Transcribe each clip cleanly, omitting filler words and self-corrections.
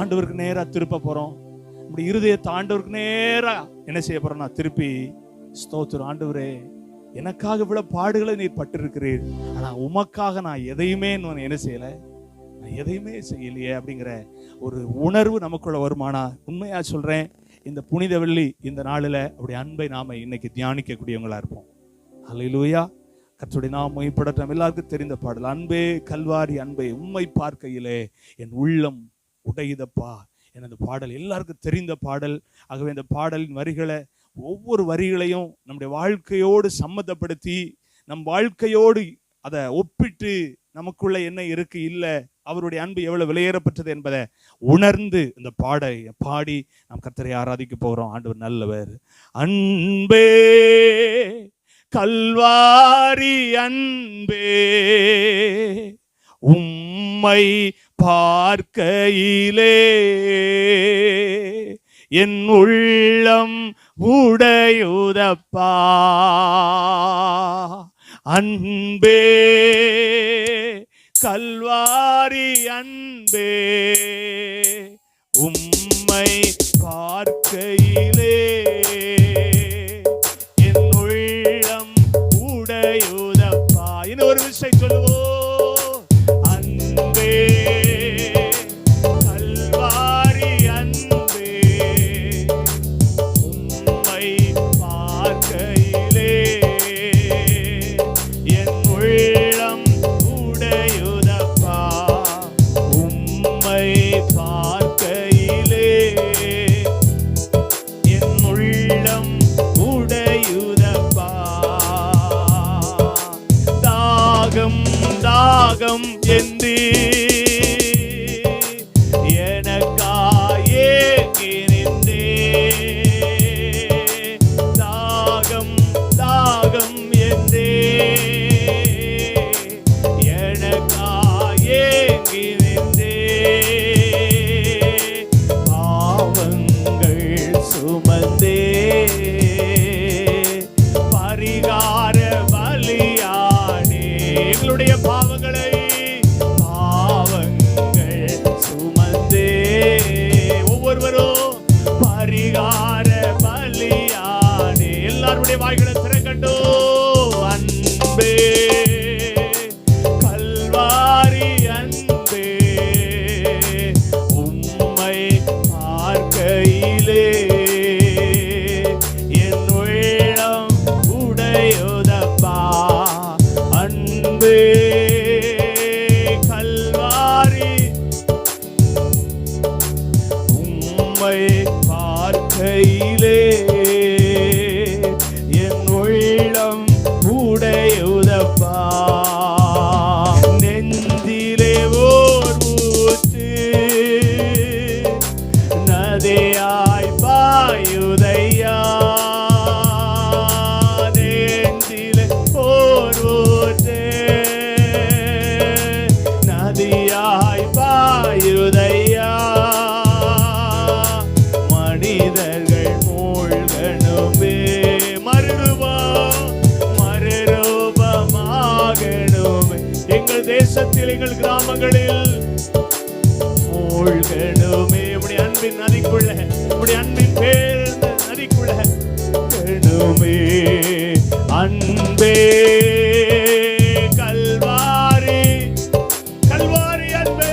ஆண்டவருக்கு நேரா திருப்ப போறோம். நம்முடைய இருதயத்தை ஆண்டவருக்கு நேரா என்ன செய்ய போறோம்னா திருப்பி ஸ்தோத்திரம், ஆண்டவரே எனக்காக இவ்வளவு பாடுகளை நீர் பட்டிருக்கிறீர், ஆனா உமக்காக நான் எதையுமே என்ன செய்யல, நான் எதையுமே செய்யலையே அப்படிங்கிற ஒரு உணர்வு நமக்குள்ள வருமானா? உண்மையா சொல்றேன், இந்த புனித வெள்ளி இந்த நாளில் அப்படி அன்பை நாம இன்னைக்கு தியானிக்கக்கூடியவங்களா இருப்போம். அல்லேலூயா. கர்த்தருடைய நாமம் மகிமைப்படட்டும். எல்லாருக்கும் தெரிந்த பாடல், அன்பே கல்வாரி அன்பே உம்மை பார்க்கையிலே என் உள்ளம் உடையுதப்பா. எனது பாடல் எல்லாருக்கும் தெரிந்த பாடல். ஆகவே இந்த பாடலின் வரிகளை, ஒவ்வொரு வரிகளையும் நம்முடைய வாழ்க்கையோடு சம்மந்தப்படுத்தி, நம் வாழ்க்கையோடு அதை ஒப்பிட்டு, நமக்குள்ள என்ன இருக்கு இல்ல, அவருடைய அன்பு எவ்வளவு விலையேறப்பட்டது என்பதை உணர்ந்து இந்த பாடி நாம் கர்த்தரை ஆராதிக்க போகிறோம். ஆண்டவர் நல்லவர். அன்பே கல்வாரி அன்பே உம்மை பார்க்கையிலே என் உள்ளம் உடையுதப்பா. அன்பே கல்வாரி அன்பே உம்மை பார்க்கையிலே என் உள்ளம் உடையுதப்பா. இன்னும் ஒரு விஷயம் சொல்லுவோம், அன்பே கல்வாரி அன்பே உம்மை பார்க்கையிலே என் உள்ளம் உடையுதப்பா. உம்மை பார்க்கையிலே என் உள்ளம் உடையுதப்பா. தாகம் தாகம் என்று எனக்காயே நின்றே, தாகம் தாகம் என்றே எனக்காயே நின்றே, பாவங்கள் சுமந்தே பரிகார பலியானே. எங்களுடைய பாவங்கள் சுமந்தே ஒவ்வொருவரும் பரிகார பலியானே. எல்லாருடைய வாய்களை திறக்கண்டோ. அன்பே கல்வாரி அன்பே உம்மை பார்க்கையிலே என் உள்ளம் உடையுதப்பா. அன்பே கல்வாரி உம்மை பார்க்கையிலே என் உள்ளம் உடையுதப்பா. நெஞ்சிலே ஓர் ஊற்று நதியாய் பாயுதையா. நெஞ்சிலே ஓர் ஊற்று நதியாய் பாயுதையா. மனிதர்கள் மூழ்கணுமே மறுரூபமாகணுமே. எங்கள் தேசத்தில் எங்கள் கிராமங்களில் மூழ்கணுமே. உடைய அன்பின் நதிக்குள்ள, உடைய அன்பின் பேர் நதிக்குள்ள கணுமே. அன்பே கல்வாரி கல்வாரி அன்பே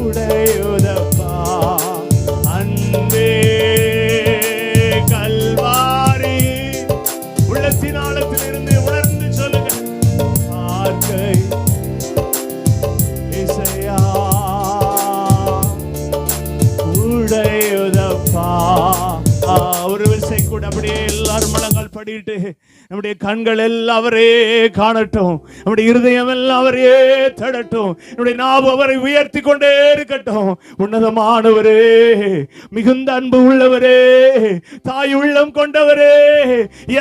உடையுதப்பா. அன்பே கல்வாரி உள்ளத்தின் ஆழத்திலிருந்து உணர்ந்து சொல்லுங்க. பார்க்கை இசையா உடையுதப்பா. ஒரு விசை கூட அப்படியே எல்லாரும் முழங்கால் படிட்டு நம்முடைய கண்கள் எல்லாம் அவரே காணட்டும், நம்முடைய இருதயம் எல்லாம் அவரே தடட்டும், நம்முடைய நாவு அவரை உயர்த்தி கொண்டே இருக்கட்டும். உன்னதமானவரே, மிகுந்த அன்பு உள்ளவரே, தாய் உள்ளம் கொண்டவரே,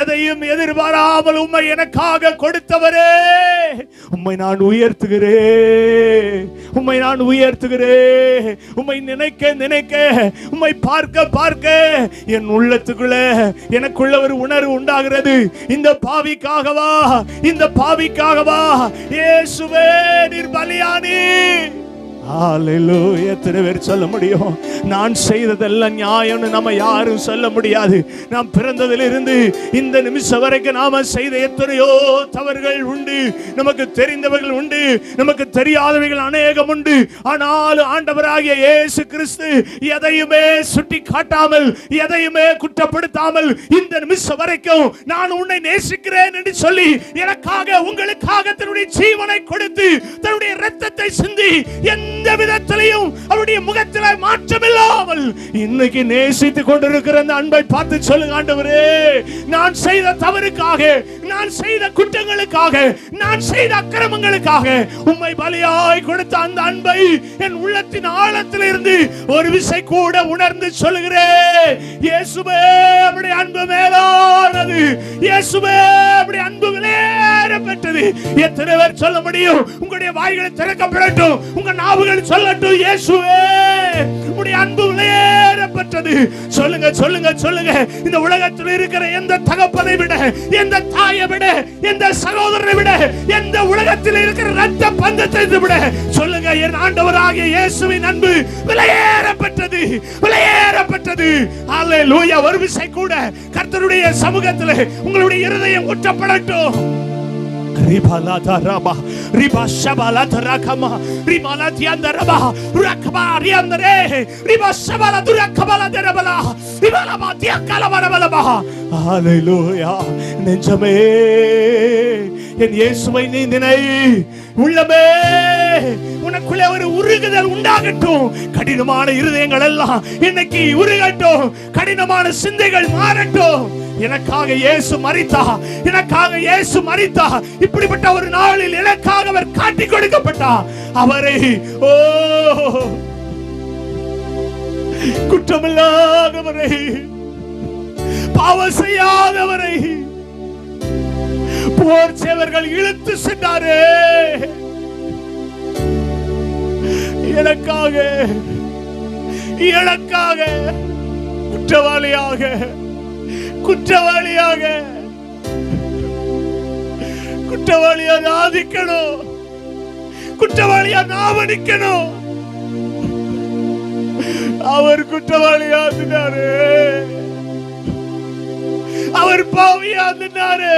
எதையும் எதிர்பாராமல் உம்மை எனக்காக கொடுத்தவரே, உம்மை நான் உயர்த்துகிறேன், உம்மை நான் உயர்த்துகிறேன். உம்மை நினைக்க நினைக்க, உம்மை பார்க்க பார்க்க என் உள்ளத்துக்குள்ள எனக்குள்ள ஒரு உணர்வு உண்டாகிறது. இந்த பாவிக்காகவா, இந்த பாவிக்காகவா இயேசுவே நீர் பலியானி. ஹalleluya. எத்தனை பேர் சொல்ல முடியும், நான் செய்ததெல்லாம் நியாயம்னு நம்ம யாரும் சொல்ல முடியாது. நாம் பிறந்ததிலிருந்து இந்த நிமிஷம் வரைக்கும் நாம செய்த எத்தனையோ தவறுகள் உண்டு. நமக்கு தெரிந்தவர்கள் உண்டு, நமக்கு தெரியாதவர்கள் அநேகம் உண்டு. ஆனால் ஆண்டவராகிய இயேசு கிறிஸ்து எதையுமே சுட்டி காட்டாமல், எதையுமே குற்றப்படுத்தாமல் இந்த நிமிஷம் வரைக்கும் நான் உன்னை நேசிக்கிறேன் என்று சொல்லி எனக்காக உங்களுக்காக தன்னுடைய ஜீவனை கொடுத்து தன்னுடைய இரத்தத்தை சிந்தி எந்த விதத்திலையும் அவருடைய முகத்திலே மாற்றமில்லாமல் இன்னைக்கு நேசித்துக் கொண்டிருக்கிற அந்த அன்பை பார்த்து சொல்லுங்க, ஆண்டவரே நான் செய்த தவறுக்காக, நான் செய்த குற்றங்களுக்காக, நான் செய்த அக்கிரமங்களுக்காக உம்மை பலியாய் கொடுத்த அந்த அன்பை என் உள்ளத்தின் ஆழத்தில் இருந்து ஒரு விசை கூட உணர்ந்து சொல்லுகிறேன். இயேசுவே அப்படி அன்பு மேலானது, இயேசுவே அப்படி அன்பு விலையேறப்பட்டது. எத்தனை பேர் சொல்ல முடியும்? உங்களுடைய வாய்களை திறக்கப்படட்டும், உங்க நாவுகள் சொல்லட்டும், இயேசுவே உம்முடைய அன்பு விலையேறப்பட்டது. சொல்லுங்க சொல்லுங்க சொல்லுங்க. இந்த உலகத்தில் இருக்கிற எந்த தகப்பனை விட, எந்த தாயை விட, எந்த சகோதரனை விட, எந்த உலகத்தில் இருக்கிற ரத்த பந்தத்தை விட சொல்லுங்க, என் ஆண்டவராகிய இயேசுவின் அன்பு விலையேறப்பட்டது, விலையேறப்பட்டது. ஹalleluya. ஒரு விசை கூட கர்த்தருடைய சமூகத்தில் உங்களுடைய இருதயம் ஊற்றப்படட்டும். Ribala daraba, riba shabala darakama, ribala diandaraba, rakaba riandare, riba shabala durakabala darabala, ribala diakala barabala. Hallelujah. நெஞ்சமே என் இயேசுவை நீ நினை, உள்ளமே உனக்குள்ளே ஒரு உருகுதல் உண்டாகட்டும். கடினமான இருதயங்கள் எல்லாம் இன்னைக்கு உருகட்டும், கடினமான சிந்தைகள் மாறட்டும். எனக்காக இயேசு மரித்தார், எனக்காக இயேசு மரித்தார். இப்படிப்பட்ட ஒரு நாளில் எனக்காக அவர் காட்டி கொடுக்கப்பட்டார். அவரை ஓ குற்றமில்லாதவரை, பாவம் செய்யாதவரை போர் சேவர்கள் இழுத்து சென்றாரே. எனக்காக, எனக்காக குற்றவாளியாக, குற்றவாளியாக, குற்றவாளியாக ஆதிக்கணும், குற்றவாளியாக ஆவணிக்கணும். அவர் குற்றவாளியாதினாரு, அவர் பாவியாதினாரு.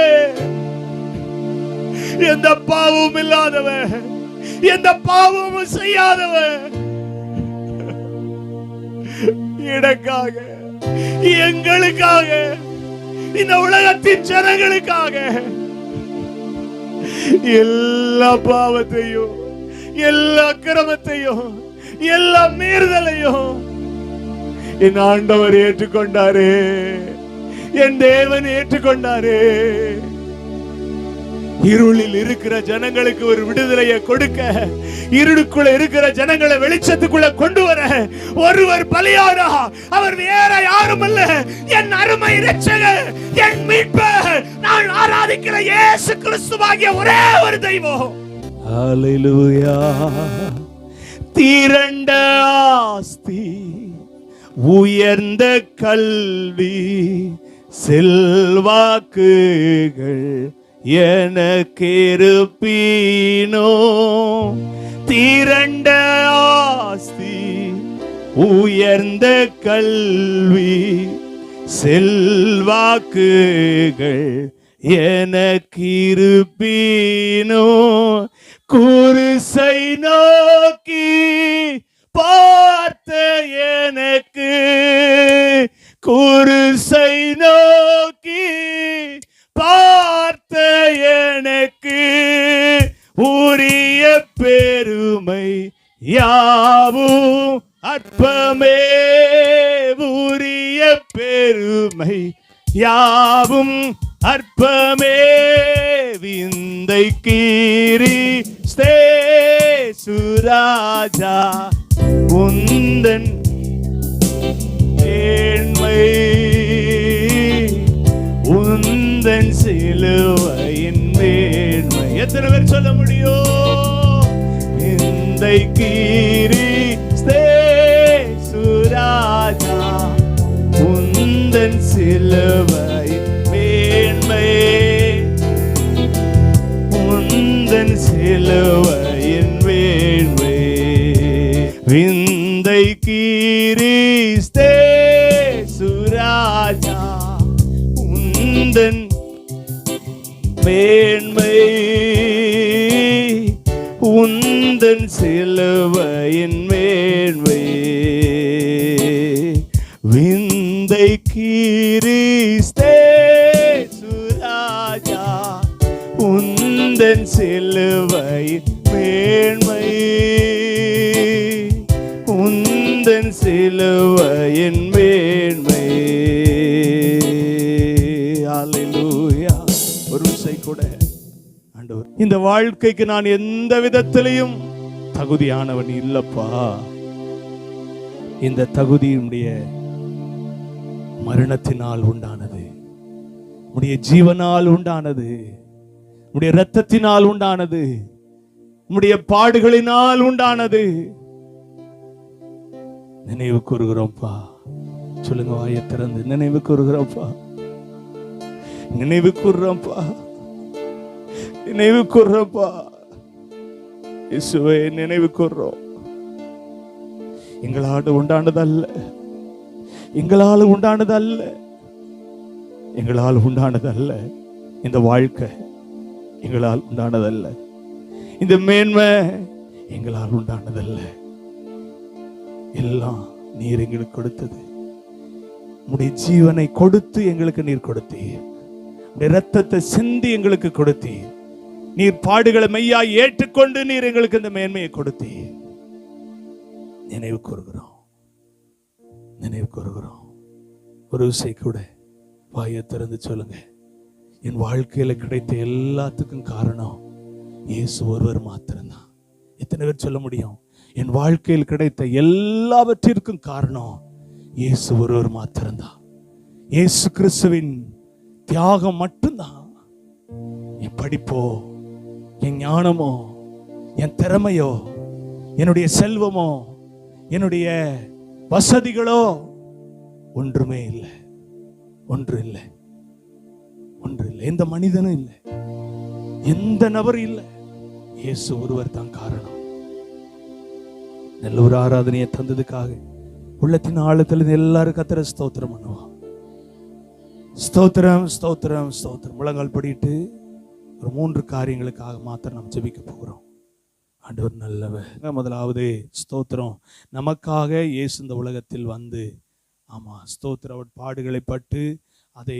எந்த பாவமும் இல்லாதவன், எந்த பாவமும் செய்யாதவன் எனக்காக, எங்களுக்காக, இந்த உலகத்தின் ஜனங்களுக்காக எல்லா பாவத்தையும், எல்லா அக்கிரமத்தையும், எல்லா மீறுதலையும் என் ஆண்டவர் ஏற்றுக்கொண்டாரே, என் தேவன் ஏற்றுக்கொண்டாரே. இருளில் இருக்கிற ஜனங்களுக்கு ஒரு விடுதலையை கொடுக்க, இருளுக்குள்ள இருக்கிற ஜனங்களை வெளிச்சத்துக்குள்ள கொண்டு வர ஒருவர் பலியாரா. அவர் வேற யாரும் அல்ல, என் அருமை இரட்சகர், என் மீட்பர், நான் ஆராதிக்கிற இயேசு கிறிஸ்துவாகிய ஒரே ஒரு தெய்வம். ஹalleluya. திரண்ட ஆஸ்தி, உயர்ந்த கல்வி, செல்வாக்குகள் எனக்கு இருப்பீனோ. திரண்ட ஆஸ்தி, உயர்ந்த கல்வி, செல்வாக்குகள் எனக்கு இருப்பீனோ. குருசை நோக்கி பார்த்த எனக்கு, குருசை நோக்கி பார்த்த எனக்கு உரிய பெருமை யாவும் அற்பமே. உரிய பெருமை யாவும் அற்பமே. விந்தை கீரி சுராஜா உந்தன் ஏழ்மை, உந்தன் சிலுவையின் மேன்மை. எத்தனை பேர் சொல்ல முடியும்? கிறிஸ்தே சுராஜா உந்தன் சிலுவை மேன்மை உந்தன் சிலுவையின் மேன்மை விந்தை கிறிஸ்தே சுராஜா உந்தன் மேன்மை உந்தன் சிலுவையின் மேன்மை விந்தை கிறிஸ்தே சுராஜா உந்தன் சிலுவையின் மேன்மை உந்தன் சிலுவையின் மேன்மை. அல்லேலூயா. ஒரு விசை கூட ஆண்டவர், இந்த வாழ்க்கைக்கு நான் எந்த விதத்திலையும் தகுதியானவன் இல்லப்பா. இந்த தகுதியுடைய மரணத்தினால் உண்டானது, உடைய ஜீவனால் உண்டானது, உடைய இரத்தத்தினால் உண்டானது, உடைய பாடுகளினால் உண்டானது. நினைவு கூறுகிறோம்ப்பா. சொல்லுங்க, வாயை திறந்து நினைவு கூறுகிறோம்ப்பா, நினைவு கூறுறோம்ப்பா, நினைவு கூறுறோம்ப்பா. இயேசுவே, நினைவு கூறுறோம். எங்களால் உண்டானதல்ல, எங்களால் உண்டானதல்ல, எங்களால் உண்டானதல்ல. இந்த வாழ்க்கை எங்களால் உண்டானதல்ல, இந்த மேன்மை எங்களால் உண்டானதல்ல. எல்லாம் நீர் எங்களுக்கு கொடுத்தது. உம்முடைய ஜீவனை கொடுத்து எங்களுக்கு நீர் கொடுத்தீர். உம்முடைய இரத்தத்தை சிந்தி எங்களுக்கு கொடுத்தீர். நீர் பாடுகளை மெய்யா ஏற்றுக்கொண்டு நீர் எங்களுக்கு இந்த மேன்மையை கொடுத்தீர். நினைவு கூறுகிறோம், நினைவு கூறுகிறோம். ஒரு விசை கூட வாயை திறந்து சொல்லுங்க, என் வாழ்க்கையில கிடைத்த எல்லாத்துக்கும் காரணம் இயேசு ஒருவர் மாத்திரம்தான். எத்தனை பேர் சொல்ல முடியும்? என் வாழ்க்கையில் கிடைத்த எல்லாவற்றிற்கும் காரணம் இயேசு ஒருவர் மாத்திரம்தான். இயேசு கிறிஸ்துவின் தியாகம் மட்டும்தான். என் படிப்போ, என் ஞானமோ, என் திறமையோ, என்னுடைய செல்வமோ, என்னுடைய வசதிகளோ ஒன்றுமே இல்லை, ஒன்று இல்லை, ஒன்று இல்லை. எந்த மனிதனும் இல்லை, எந்த நபரும் இல்லை. இயேசு ஒருவர் தான் காரணம். நல்ல ஒரு ஆராதனையை தந்ததுக்காக உள்ளத்தின் ஆழத்தில் எல்லாரும் கர்த்தரை ஸ்தோத்திரம் பண்ணுவோம். ஸ்தோத்திரம், ஸ்தோத்திரம், ஸ்தோத்திரம். முழங்கால் படிட்டு ஒரு 3 காரியங்களுக்காக மாத்திரம் நாம் ஜெபிக்க போகிறோம். ஆண்டவர் நல்லவர். முதலாவது ஸ்தோத்திரம். நமக்காக இயேசு இந்த உலகத்தில் வந்து, ஆமா ஸ்தோத்திரம், அவர் பாடுகளை பட்டு அதை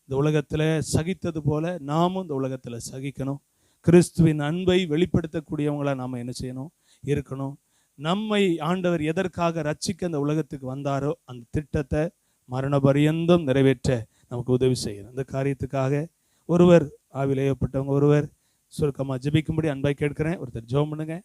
இந்த உலகத்தில் சகித்தது போல நாமும் இந்த உலகத்தில் சகிக்கணும். கிறிஸ்துவின் அன்பை வெளிப்படுத்தக்கூடியவங்களா நாம் என்ன செய்யணும்? இருக்கணும். நம்மை ஆண்டவர் எதற்காக ரட்சிக்க அந்த உலகத்துக்கு வந்தாரோ அந்த திட்டத்தை மரண பரியந்தம் நிறைவேற்ற நமக்கு உதவி செய்யணும். அந்த காரியத்துக்காக ஒருவர் ஆவிலேயப்பட்டவங்க ஒருவர் சுருக்கமாக ஜெபிக்கும்படி அன்பாய் கேட்கிறேன். ஒருத்தர் ஜெபம் பண்ணுங்க.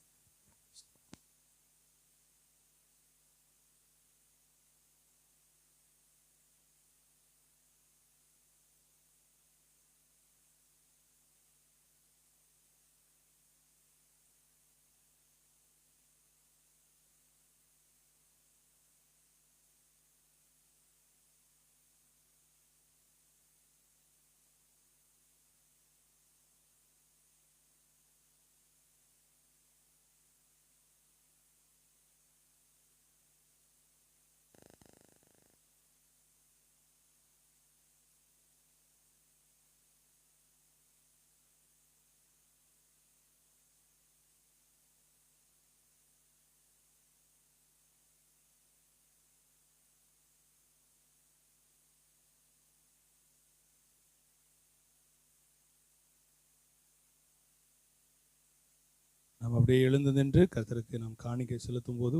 நாம் அப்படியே எழுந்து நின்று கர்த்தருக்கு நாம் காணிக்கை செலுத்தும் போது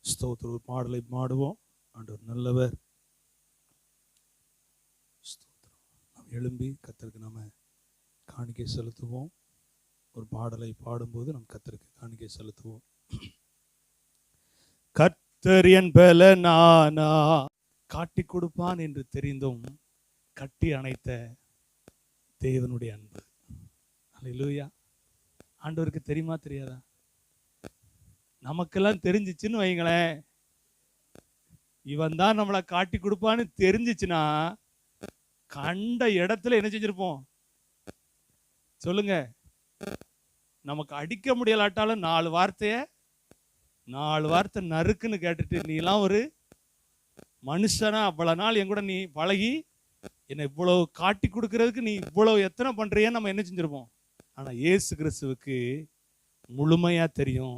ஸ்தோத்திர ஒரு பாடலை பாடுவோம். ஆண்டவர் நல்லவர். ஸ்தோத்திரம். நாம் எழும்பி கர்த்தருக்கு நாம காணிக்கை செலுத்துவோம். ஒரு பாடலை பாடும்போது நாம் கர்த்தருக்கு காணிக்கை செலுத்துவோம். கர்த்தர் என் பலனானா காட்டி கொடுப்பான் என்று தெரிந்தும் கட்டி அணைத்த தேவனுடைய அன்பு. அல்லேலூயா. ஆண்டவருக்கு தெரியுமா தெரியாதா? நமக்கெல்லாம் தெரிஞ்சிச்சுன்னு வைங்களேன், இவன் தான் நம்மளை காட்டி கொடுப்பான்னு தெரிஞ்சிச்சுன்னா கண்ட இடத்துல என்ன செஞ்சிருப்போம் சொல்லுங்க? நமக்கு அடிக்க முடியலாட்டாலும் 4 வார்த்தை நறுக்குன்னு கேட்டுட்டு, நீலாம் ஒரு மனுஷனா, அவ்வளவு நாள் என் கூட நீ பழகி என்னை இவ்வளவு காட்டி கொடுக்கறதுக்கு நீ இவ்வளவு எத்தனை பண்றியன்னு நம்ம என்ன செஞ்சிருப்போம். ஆனா இயேசு கிறிஸ்துவுக்கு முழுமையா தெரியும்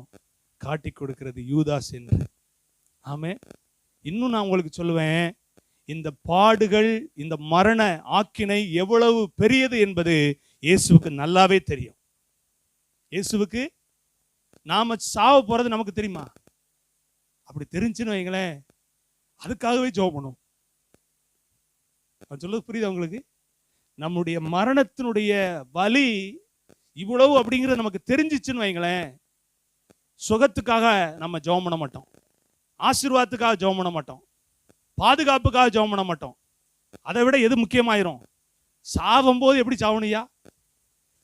காட்டி கொடுக்கிறது யூதாஸ் என்று. ஆமே. இன்னும் நான் உங்களுக்கு சொல்லுவேன், இந்த பாடுகள், இந்த மரண ஆக்கினை எவ்வளவு பெரியது என்பது இயேசுவுக்கு நல்லாவே தெரியும். இயேசுவுக்கு நாம சாவ போறது நமக்கு தெரியுமா? அப்படி தெரிஞ்சுன்னு வைங்களேன், அதுக்காகவே ஜெபம் பண்ணும். சொல்றது புரியுதா உங்களுக்கு? நம்முடைய மரணத்தினுடைய வலி இவ்வளவு அப்படிங்கிறது நமக்கு தெரிஞ்சிச்சுன்னு வைங்களேன், சுகத்துக்காக நம்ம ஜெபம் பண்ண மாட்டோம், ஆசீர்வாதத்துக்காக ஜெபம் பண்ண மாட்டோம், பாதுகாப்புக்காக ஜெபம் பண்ண மாட்டோம். அதை விட எது முக்கியமாயிரும்? சாவும் போது எப்படி சாவணுயா?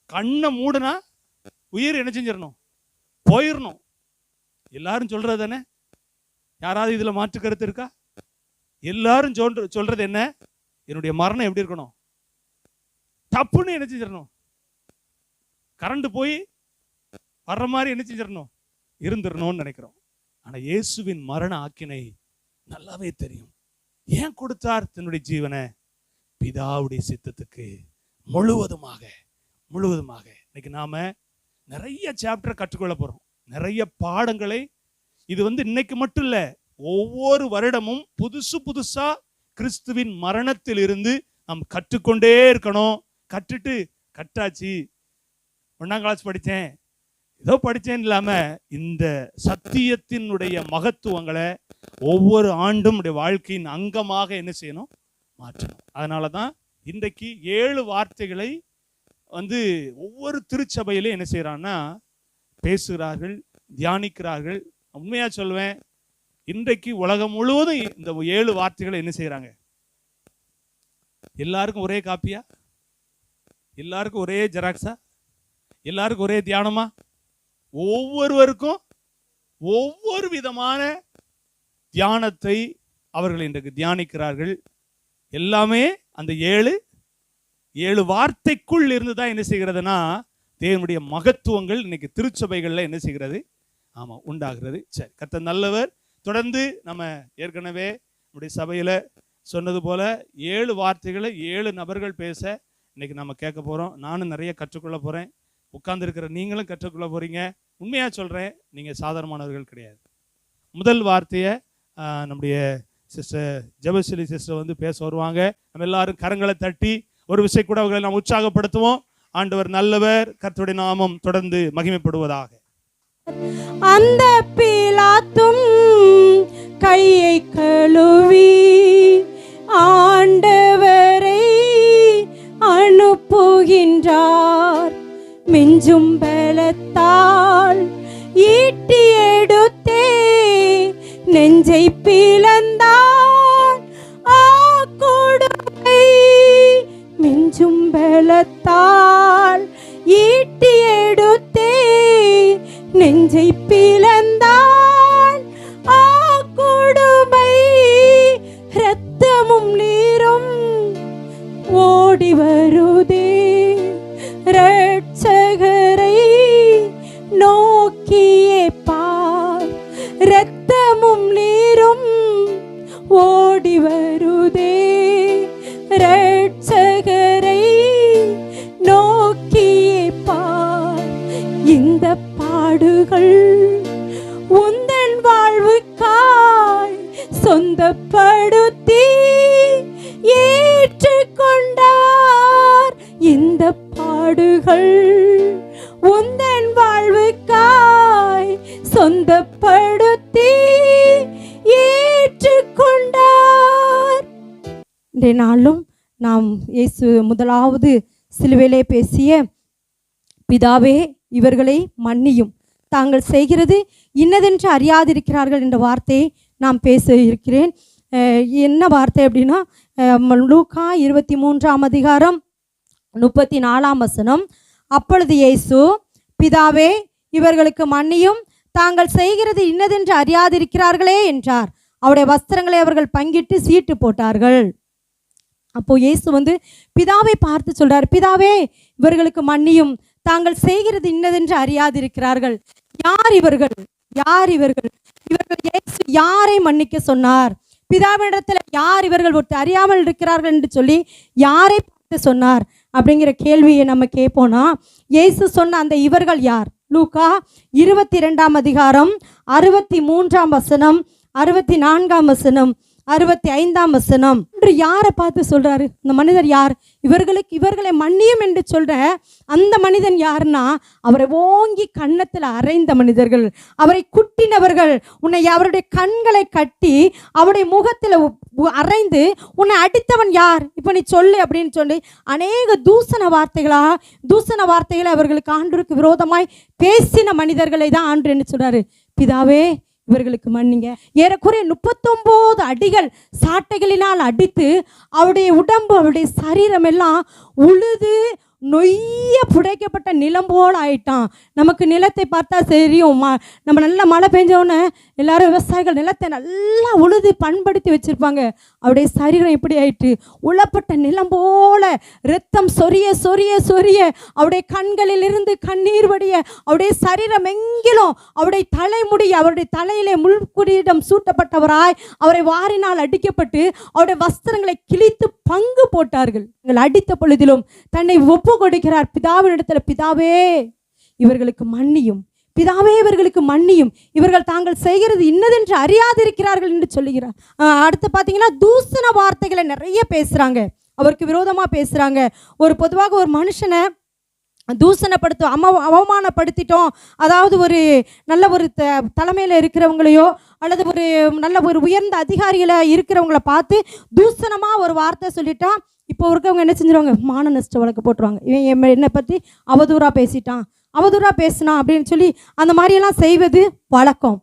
கண்ணை மூடுனா உயிர் என்ன செஞ்சிடணும், போயிடணும். எல்லாரும் சொல்றது தானே? யாராவது இதுல மாற்று கருத்து இருக்கா? எல்லாரும் சொல்றது என்ன? என்னுடைய மரணம் எப்படி இருக்கணும்? தப்புன்னு என்ன செஞ்சிடணும், கரண்ட் போய் வர்ற மாதிரி என்ன செஞ்சிடணும், இருந்துடணும்னு நினைக்கிறோம். ஆனா இயேசுவின் மரண ஆக்கினை நல்லாவே தெரியும். ஏன் கொடுத்தார் தன்னுடைய ஜீவனை? பிதாவுடைய சித்தத்துக்கு முழுவதுமாக. இன்னைக்கு நாம நிறைய சாப்டர் கற்றுக்கொள்ள போறோம், நிறைய பாடங்களை. இது இன்னைக்கு மட்டும் இல்ல, ஒவ்வொரு வருடமும் புதுசா கிறிஸ்துவின் மரணத்தில் இருந்து நாம் கற்றுக்கொண்டே இருக்கணும். கட்டாச்சு 1ஆம் கிளாஸ் படித்தேன், ஏதோ படித்தேன் இல்லாம, இந்த சத்தியத்தினுடைய மகத்துவங்களை ஒவ்வொரு ஆண்டும் வாழ்க்கையின் அங்கமாக என்ன செய்யணும், மாற்றணும். அதனாலதான் இன்றைக்கு 7 வார்த்தைகளை ஒவ்வொரு திருச்சபையிலும் என்ன செய்யறான்னா பேசுகிறார்கள், தியானிக்கிறார்கள். உண்மையா சொல்லுவேன், இன்றைக்கு உலகம் முழுவதும் இந்த 7 வார்த்தைகளை என்ன செய்யறாங்க? எல்லாருக்கும் ஒரே காப்பியா? எல்லாருக்கும் ஒரே ஜெராக்ஸா? எல்லாருக்கும் ஒரே தியானமா? ஒவ்வொருவருக்கும் ஒவ்வொரு விதமான தியானத்தை அவர்கள் இன்றைக்கு தியானிக்கிறார்கள். எல்லாமே அந்த 7 வார்த்தைக்குள் இருந்துதான் என்ன செய்கிறதுனா தேவனுடைய மகத்துவங்கள் இன்னைக்கு திருச்சபைகள்ல என்ன செய்கிறது, ஆமா, உண்டாகிறது. சரி, கர்த்தர் நல்லவர். தொடர்ந்து நம்ம ஏற்கனவே நம்முடைய சபையில சொன்னது போல 7 வார்த்தைகளை 7 நபர்கள் பேச இன்னைக்கு நம்ம கேட்க போறோம். நானும் நிறைய கற்றுக்கொள்ள போறேன், உட்கார்ந்து இருக்கிற நீங்களும் கற்றுக்கொள்ள போறீங்க. உண்மையா சொல்றேன், நீங்க சாதாரணமானவர்கள் கிடையாது. முதல் வார்த்தையை நம்முடைய சிஸ்டர் ஜெபஸ்ரீ சிஸ்டர் பேச வருவாங்க. நம்ம எல்லாரும் கரங்களை தட்டி ஒரு விஷயம் கூட அவர்களை நாம் உற்சாகப்படுத்துவோம். ஆண்டவர் நல்லவர், கர்த்தருடைய நாமம் தொடர்ந்து மகிமைப்படுவதாக. அந்த பீலாத்தும் கையை கழுவி ஆண்டவரை அனுப்புகின்றார். மிஞ்சும் பலத்தால் ஈட்டி எடுத்தே நெஞ்சை பிளந்தார். கொடுமை மிஞ்சும் பலத்தால் ஈட்டி எடுத்தே நெஞ்சை பிளந்தால். கொடுமை இரத்தமும் நீரும் ஓடி வருதே. இரட்சகரை நோக்கியே பார், இரத்தமும் நீரும் ஓடி வருதே. இரட்சகரை நோக்கியே பார். இந்த பாடுகள் உந்தன் வாழ்வுக்காய் சொந்தப்படுத்தி ஏற்றுக்கொண்டார். இந்த பாடுகள் உந்தன் வாழ்வுக்காய் சொந்தப்படுத்தி ஏற்றுக்கொண்டார். இன்றைய நாளும் நாம் இயேசு முதலாவது சிலுவையிலே பேசிய பிதாவே இவர்களை மன்னியும், தாங்கள் செய்கிறது இன்னதென்று அறியாதிருக்கிறார்கள் என்ற வார்த்தையை நாம் பேச இருக்கிறேன். என்ன வார்த்தை அப்படின்னா, லூக்கா 23ஆம் அதிகாரம் 34ஆம் வசனம். அப்பொழுது இயேசு, பிதாவே இவர்களுக்கு மன்னியும், தாங்கள் செய்கிறது இன்னதென்று அறியாதிருக்கிறார்களே என்றார். அவருடைய வஸ்திரங்களை அவர்கள் பங்கிட்டு சீட்டு போட்டார்கள். அப்போ இயேசு பிதாவை பார்த்து சொல்றார், பிதாவே இவர்களுக்கு மன்னியும், தாங்கள் செய்கிறது இன்னதென்று அறியாதிருக்கிறார்கள். யார் இவர்கள்? யார் இவர்கள்? இவர்கள் இயேசு யாரை மன்னிக்க சொன்னார்? பிதாவினிடத்துல யார் இவர்கள் அறியாமல் இருக்கிறார்கள் என்று சொல்லி யாரை பார்த்து சொன்னார் அப்படிங்கிற கேள்வியை நம்ம கேட்போம்னா, இயேசு சொன்ன அந்த இவர்கள் யார்? லூக்கா 22 அதிகாரம் 63 வசனம், 64 வசனம், 65 வசனம். யாரை பார்த்து சொல்றாரு? இந்த மனிதர் யார்? இவர்களை மன்னியும் என்று சொல்ற அந்த மனிதன் யாருன்னா, அவரை ஓங்கி கன்னத்தில் அறைந்த மனிதர்கள், அவரை குட்டினவர்கள், உன்னை அவருடைய கண்களை கட்டி அவருடைய முகத்தில் அறைந்து உன்னை அடித்தவன் யார்? இப்போ நீ சொல்லு அப்படின்னு சொல்லி அநேக தூசண வார்த்தைகளை அவர்களுக்கு ஆண்டவருக்கு விரோதமாய் பேசின மனிதர்களை தான் ஆண்டு என்ன சொல்றாரு, பிதாவே இவர்களுக்கு மன்னிங்க. ஏறக்குறைய 39 அடிகள் சாட்டைகளினால் அடித்து அவருடைய உடம்பு, அவருடைய சரீரம் எல்லாம் உழுது நொய்ய புடைக்கப்பட்ட நிலம் போல் ஆயிட்டான். நமக்கு நிலத்தை பார்த்தா தெரியும், நம்ம நல்லா மழை பெஞ்சோன்னு எல்லாரும் விவசாயிகள் நிலத்தை நல்லா உழுது பண்படுத்தி வச்சிருப்பாங்க. அவருடைய சரீரம் எப்படி ஆயிட்டு? உழப்பட்ட நிலம் போல இரத்தம் சொரிய சொரிய சொரிய அவருடைய கண்களில் இருந்து கண்ணீர் வடிய, அவருடைய சரீரம் எங்கிலும் அவருடைய தலைமுடி, அவருடைய தலையிலே முள்குறியிடம் சூட்டப்பட்டவராய் அவரை வாரினால் அடிக்கப்பட்டு அவருடைய வஸ்திரங்களை கிழித்து பங்கு போட்டார்கள். அடித்த பொழுதிலும் தன்னை ஒப்பு கொடுக்கிறார் பிதாவினிடத்துல, பிதாவே இவர்களுக்கு மன்னியும், பிதாவே இவர்களுக்கு மன்னியும், இவர்கள் தாங்கள் செய்கிறது இன்னதென்று அறியாதிருக்கிறார்கள் என்று சொல்லுகிறார். அடுத்து பார்த்தீங்கன்னா தூசண வார்த்தைகளை நிறைய பேசுறாங்க, அவருக்கு விரோதமாக பேசுறாங்க. பொதுவாக ஒரு மனுஷனை அவமானப்படுத்திட்டோம், அதாவது ஒரு நல்ல ஒரு தலைமையில் இருக்கிறவங்களையோ அல்லது ஒரு நல்ல ஒரு உயர்ந்த அதிகாரிகளை இருக்கிறவங்கள பார்த்து தூசணமாக ஒரு வார்த்தை சொல்லிட்டா, இப்போ இருக்கவங்க என்ன செஞ்சிருவாங்க? மான நஷ்ட வழக்கு போட்டுருவாங்க. இவன் என்னை பற்றி அவதூறாக பேசினான் அப்படின்னு சொல்லி அந்த மாதிரியெல்லாம் செய்வது வழக்கம்.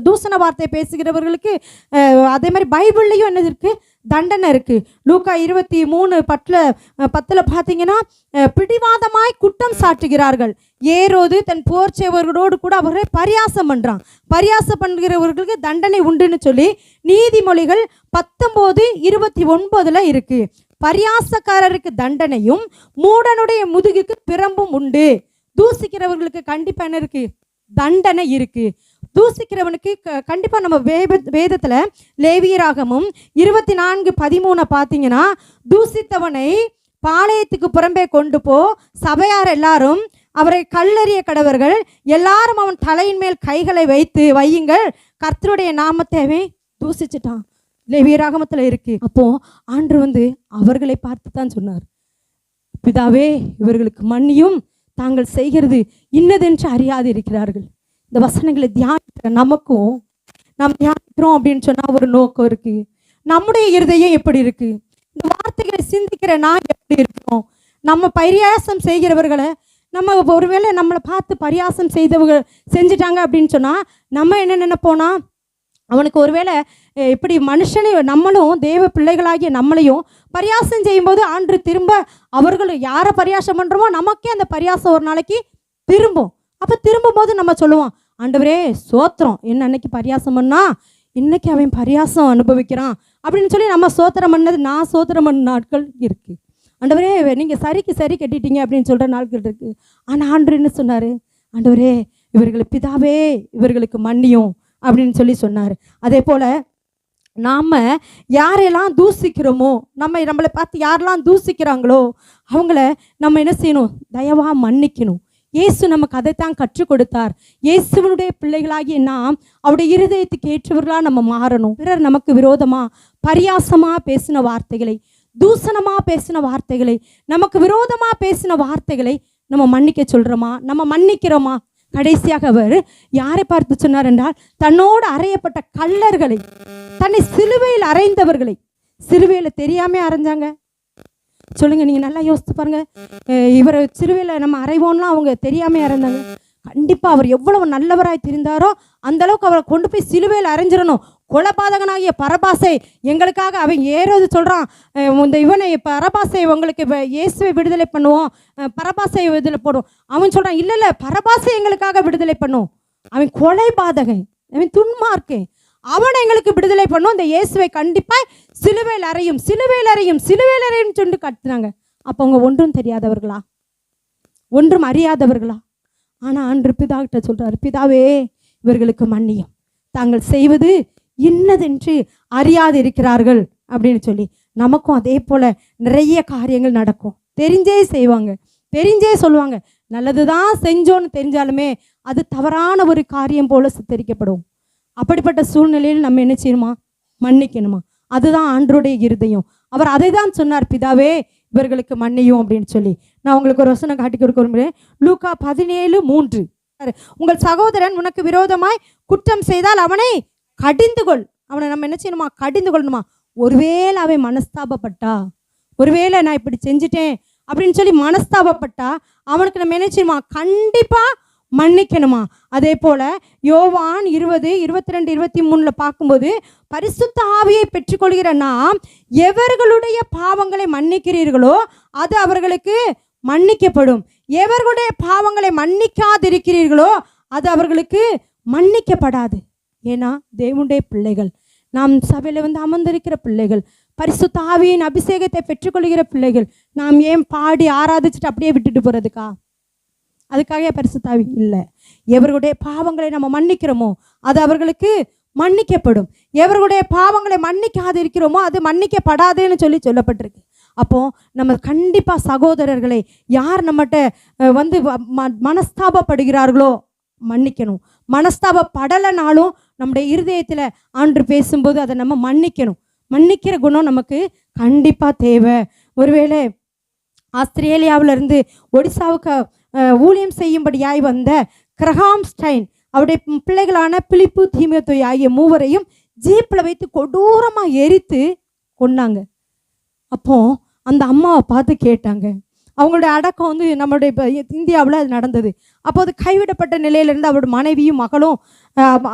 தூசண வார்த்தை பேசுகிறவர்களுக்கு அதே மாதிரி பைபிள்லையும் என்ன இருக்குது? தண்டனை இருக்குது. லூக்கா 23:10 பார்த்தீங்கன்னா, பிடிவாதமாய் குற்றம் சாட்டுகிறார்கள். ஏரோது தன் போர் சேவர்களோடு கூட அவரை பரியாசம் பண்ணுகிறவர்களுக்கு தண்டனை உண்டுன்னு சொல்லி நீதிமொழிகள் 19:29 இருக்கு. பரியாசக்காரருக்கு தண்டனையும் மூடனுடைய முதுகுக்கு பிரம்பும் உண்டு. தூசிக்கிறவர்களுக்கு கண்டிப்பாக என்ன இருக்கு? தண்டனை இருக்கு. தூசிக்கிறவனுக்கு கண்டிப்பாக நம்ம வேதத்தில் லேவியராகமும் 24:13 பார்த்தீங்கன்னா, தூசித்தவனை பாளையத்துக்கு புறம்பே கொண்டு போ, சபையார் எல்லாரும் அவரை கல்லெறிய கடவர்கள், எல்லாரும் அவன் தலையின் மேல் கைகளை வையுங்கள், கர்த்தருடைய நாமத்தை தூசிச்சிட்டான். லேவியராகமத்தில் இருக்கு. அப்போ ஆண்டவர் அவர்களை பார்த்து தான் சொன்னார், பிதாவே இவர்களுக்கு மன்னியும், தாங்கள் செய்கிறது இன்னதென்று அறியாது இருக்கிறார்கள். இந்த வசனங்களை தியானிக்கிற நமக்கும், நாம் தியானிக்கிறோம் அப்படின்னு சொன்னா ஒரு நோக்கம் இருக்கு. நம்முடைய இருதயம் எப்படி இருக்கு? இந்த வார்த்தைகளை சிந்திக்கிற நான் எப்படி இருக்கிறோம்? நம்ம பரியாசம் செய்கிறவர்களை, நம்ம ஒருவேளை நம்மளை பார்த்து பரியாசம் செஞ்சுட்டாங்க அப்படின்னு சொன்னா நம்ம என்ன நினைப்போனா, அவனுக்கு ஒருவேளை இப்படி மனுஷனை நம்மளும் தேவ பிள்ளைகளாகிய நம்மளையும் பரியாசம் செய்யும்போது ஆண்டு திரும்ப அவர்களும் யாரை பரியாசம் பண்ணுறோமோ நமக்கே அந்த பரியாசம் ஒரு நாளைக்கு திரும்பும். அப்போ திரும்பும்போது நம்ம சொல்லுவோம், ஆண்டவரே சோத்திரம், என்ன அன்னைக்கு பரியாசம் பண்ணா இன்னைக்கு அவன் பரியாசம் அனுபவிக்கிறான் அப்படின்னு சொல்லி நம்ம சோத்திரம் பண்ணது, நான் சோத்திரம் பண்ண நாட்கள் இருக்குது. ஆண்டவரே நீங்கள் சரி கட்டிட்டீங்க அப்படின்னு சொல்கிற நாட்கள் இருக்குது. ஆனால் ஆண்டவர் என்ன சொன்னார்? ஆண்டவரே இவர்களுக்கு பிதாவே இவர்களுக்கு மன்னியும் அப்படின்னு சொல்லி சொன்னார். அதே போல் நாம் யாரெல்லாம் தூசிக்கிறோமோ, நம்மளை பார்த்து யாரெல்லாம் தூசிக்கிறாங்களோ அவங்கள நம்ம என்ன செய்யணும்? தயவாக மன்னிக்கணும். இயேசு நமக்கு அதைத்தான் கற்றுக் கொடுத்தார். இயேசுவனுடைய பிள்ளைகளாகிய நாம் அவருடைய இருதயத்துக்கு ஏற்றவர்களாக நம்ம மாறணும். பிறர் நமக்கு விரோதமாக பரியாசமாக பேசின வார்த்தைகளை, தூசணமாக பேசின வார்த்தைகளை, நமக்கு விரோதமாக பேசின வார்த்தைகளை நம்ம மன்னிக்க சொல்கிறோமா? நம்ம மன்னிக்கிறோமா? கடைசியாக அவர் யாரை பார்த்து சொன்னார் என்றால், தன்னோடு அறையப்பட்ட கள்ளர்களை, தன்னை சிலுவையில் அறைந்தவர்களை. சிலுவையில் தெரியாம அறைஞ்சாங்க சொல்லுங்க, நீங்க நல்லா யோசித்து பாருங்க. இவரை சிலுவையில் நம்ம அறைவோம்லாம் அவங்க தெரியாம இறந்தாங்க. கண்டிப்பா அவர் எவ்வளவு நல்லவராய் தெரிந்தாரோ அந்த அளவுக்கு அவரை கொண்டு போய் சிலுவையில் அறைஞ்சிடணும். கொலைபாதகனாகிய பரபாசை எங்களுக்காக அவன் ஏறது சொல்றான், இந்த இவனை பரபாசை உங்களுக்கு இயேசுவை விடுதலை பண்ணுவோம், பரபாசை விடுதலை போடும். அவன் சொல்றான், இல்ல பரபாசை எங்களுக்காக விடுதலை பண்ணும். அவன் கொலைபாதகன், அவன் துன்மார்க்கன், அவனை எங்களுக்கு விடுதலை பண்ணும், அந்த இயேசுவை கண்டிப்பாக சிலுவையில் அறையும், சிலுவையில் அறையும், சிலுவையில் அறையும் சொல்லி கத்துனாங்க. அப்போ அவங்க ஒன்றும் தெரியாதவர்களா, ஒன்றும் அறியாதவர்களா? ஆனால் அன்று பிதா கிட்ட சொல்றாரு, பிதாவே இவர்களுக்கு மன்னியும், தாங்கள் செய்வது இன்னதென்று அறியாது இருக்கிறார்கள் அப்படின்னு சொல்லி. நமக்கும் அதே போல நிறைய காரியங்கள் நடக்கும். தெரிஞ்சே செய்வாங்க, தெரிஞ்சே சொல்லுவாங்க. நல்லதுதான் செஞ்சோன்னு தெரிஞ்சாலுமே அது தவறான ஒரு காரியம் போல சித்தரிக்கப்படும். அப்படிப்பட்ட சூழ்நிலையில் நம்ம என்ன செய்யணுமா? மன்னிக்கணுமா? அதுதான் ஆண்டவருடைய இருதயம். அவர் அதை தான் சொன்னார், பிதாவே இவர்களுக்கு மன்னியும் அப்படின்னு சொல்லி. நான் உங்களுக்கு ஒரு வசனம் காட்டி கொடுக்க விரும்புகிறேன். லூக்கா 17:3. உங்கள் சகோதரன் உனக்கு விரோதமாய் குற்றம் செய்தால் அவனை கடிந்து கொள். அவனை நம்ம என்ன செய்யணுமா? கடிந்து கொள்ளணுமா? ஒருவேளை அவன் மனஸ்தாபப்பட்டா, ஒருவேளை நான் இப்படி செஞ்சுட்டேன் அப்படின்னு சொல்லி மனஸ்தாபப்பட்டா அவனுக்கு நம்ம என்ன செய்யணுமா? கண்டிப்பா மன்னிக்கணுமா? அதே போல யோவான் 20:22-23 பார்க்கும்போது, பரிசுத்த ஆவியை பெற்றுக்கொள்கிற நாம் எவர்களுடைய பாவங்களை மன்னிக்கிறீர்களோ அது அவர்களுக்கு மன்னிக்கப்படும், எவர்களுடைய பாவங்களை மன்னிக்காதிருக்கிறீர்களோ அது அவர்களுக்கு மன்னிக்கப்படாது. ஏன்னா தேவனுடைய பிள்ளைகள், நாம் சபையில் அமர்ந்திருக்கிற பிள்ளைகள், பரிசுத்த ஆவியின் அபிஷேகத்தை பெற்றுக்கொள்கிற பிள்ளைகள், நாம் ஏன் பாடி ஆராதிச்சுட்டு அப்படியே விட்டுட்டு போறதுக்கா? அதுக்காக பரிசுத்த ஆவி இல்லை. எவர்களுடைய பாவங்களை நம்ம மன்னிக்கிறோமோ அது அவர்களுக்கு மன்னிக்கப்படும், எவர்களுடைய பாவங்களை மன்னிக்காது இருக்கிறோமோ அது மன்னிக்கப்படாதுன்னு சொல்லப்பட்டிருக்கு. அப்போ நம்ம கண்டிப்பா சகோதரர்களை யார் நம்மகிட்ட மனஸ்தாபப்படுகிறார்களோ மன்னிக்கணும். மனஸ்தாபப்படலைனாலும் நம்முடைய இருதயத்தில் ஆண்டு பேசும்போது அதை நம்ம மன்னிக்கணும். மன்னிக்கிற குணம் நமக்கு கண்டிப்பா தேவை. ஒருவேளை ஆஸ்திரேலியாவிலிருந்து ஒடிசாவுக்கு ஊழியம் செய்யும்படியாய் வந்த கிரஹாம் ஸ்டைன் அவருடைய பிள்ளைகளான பிலிப்பு, தீமோத்தேயு ஆகிய மூவரையும் ஜீப்பில் வைத்து கொடூரமாக எரித்து கொன்னாங்க. அப்போ அந்த அம்மாவை பார்த்து கேட்டாங்க. அவங்களுடைய அடக்கம் நம்மளுடைய இந்தியாவில் அது நடந்தது. அப்போ அது கைவிடப்பட்ட நிலையிலிருந்து அவருடைய மனைவியும் மகளும்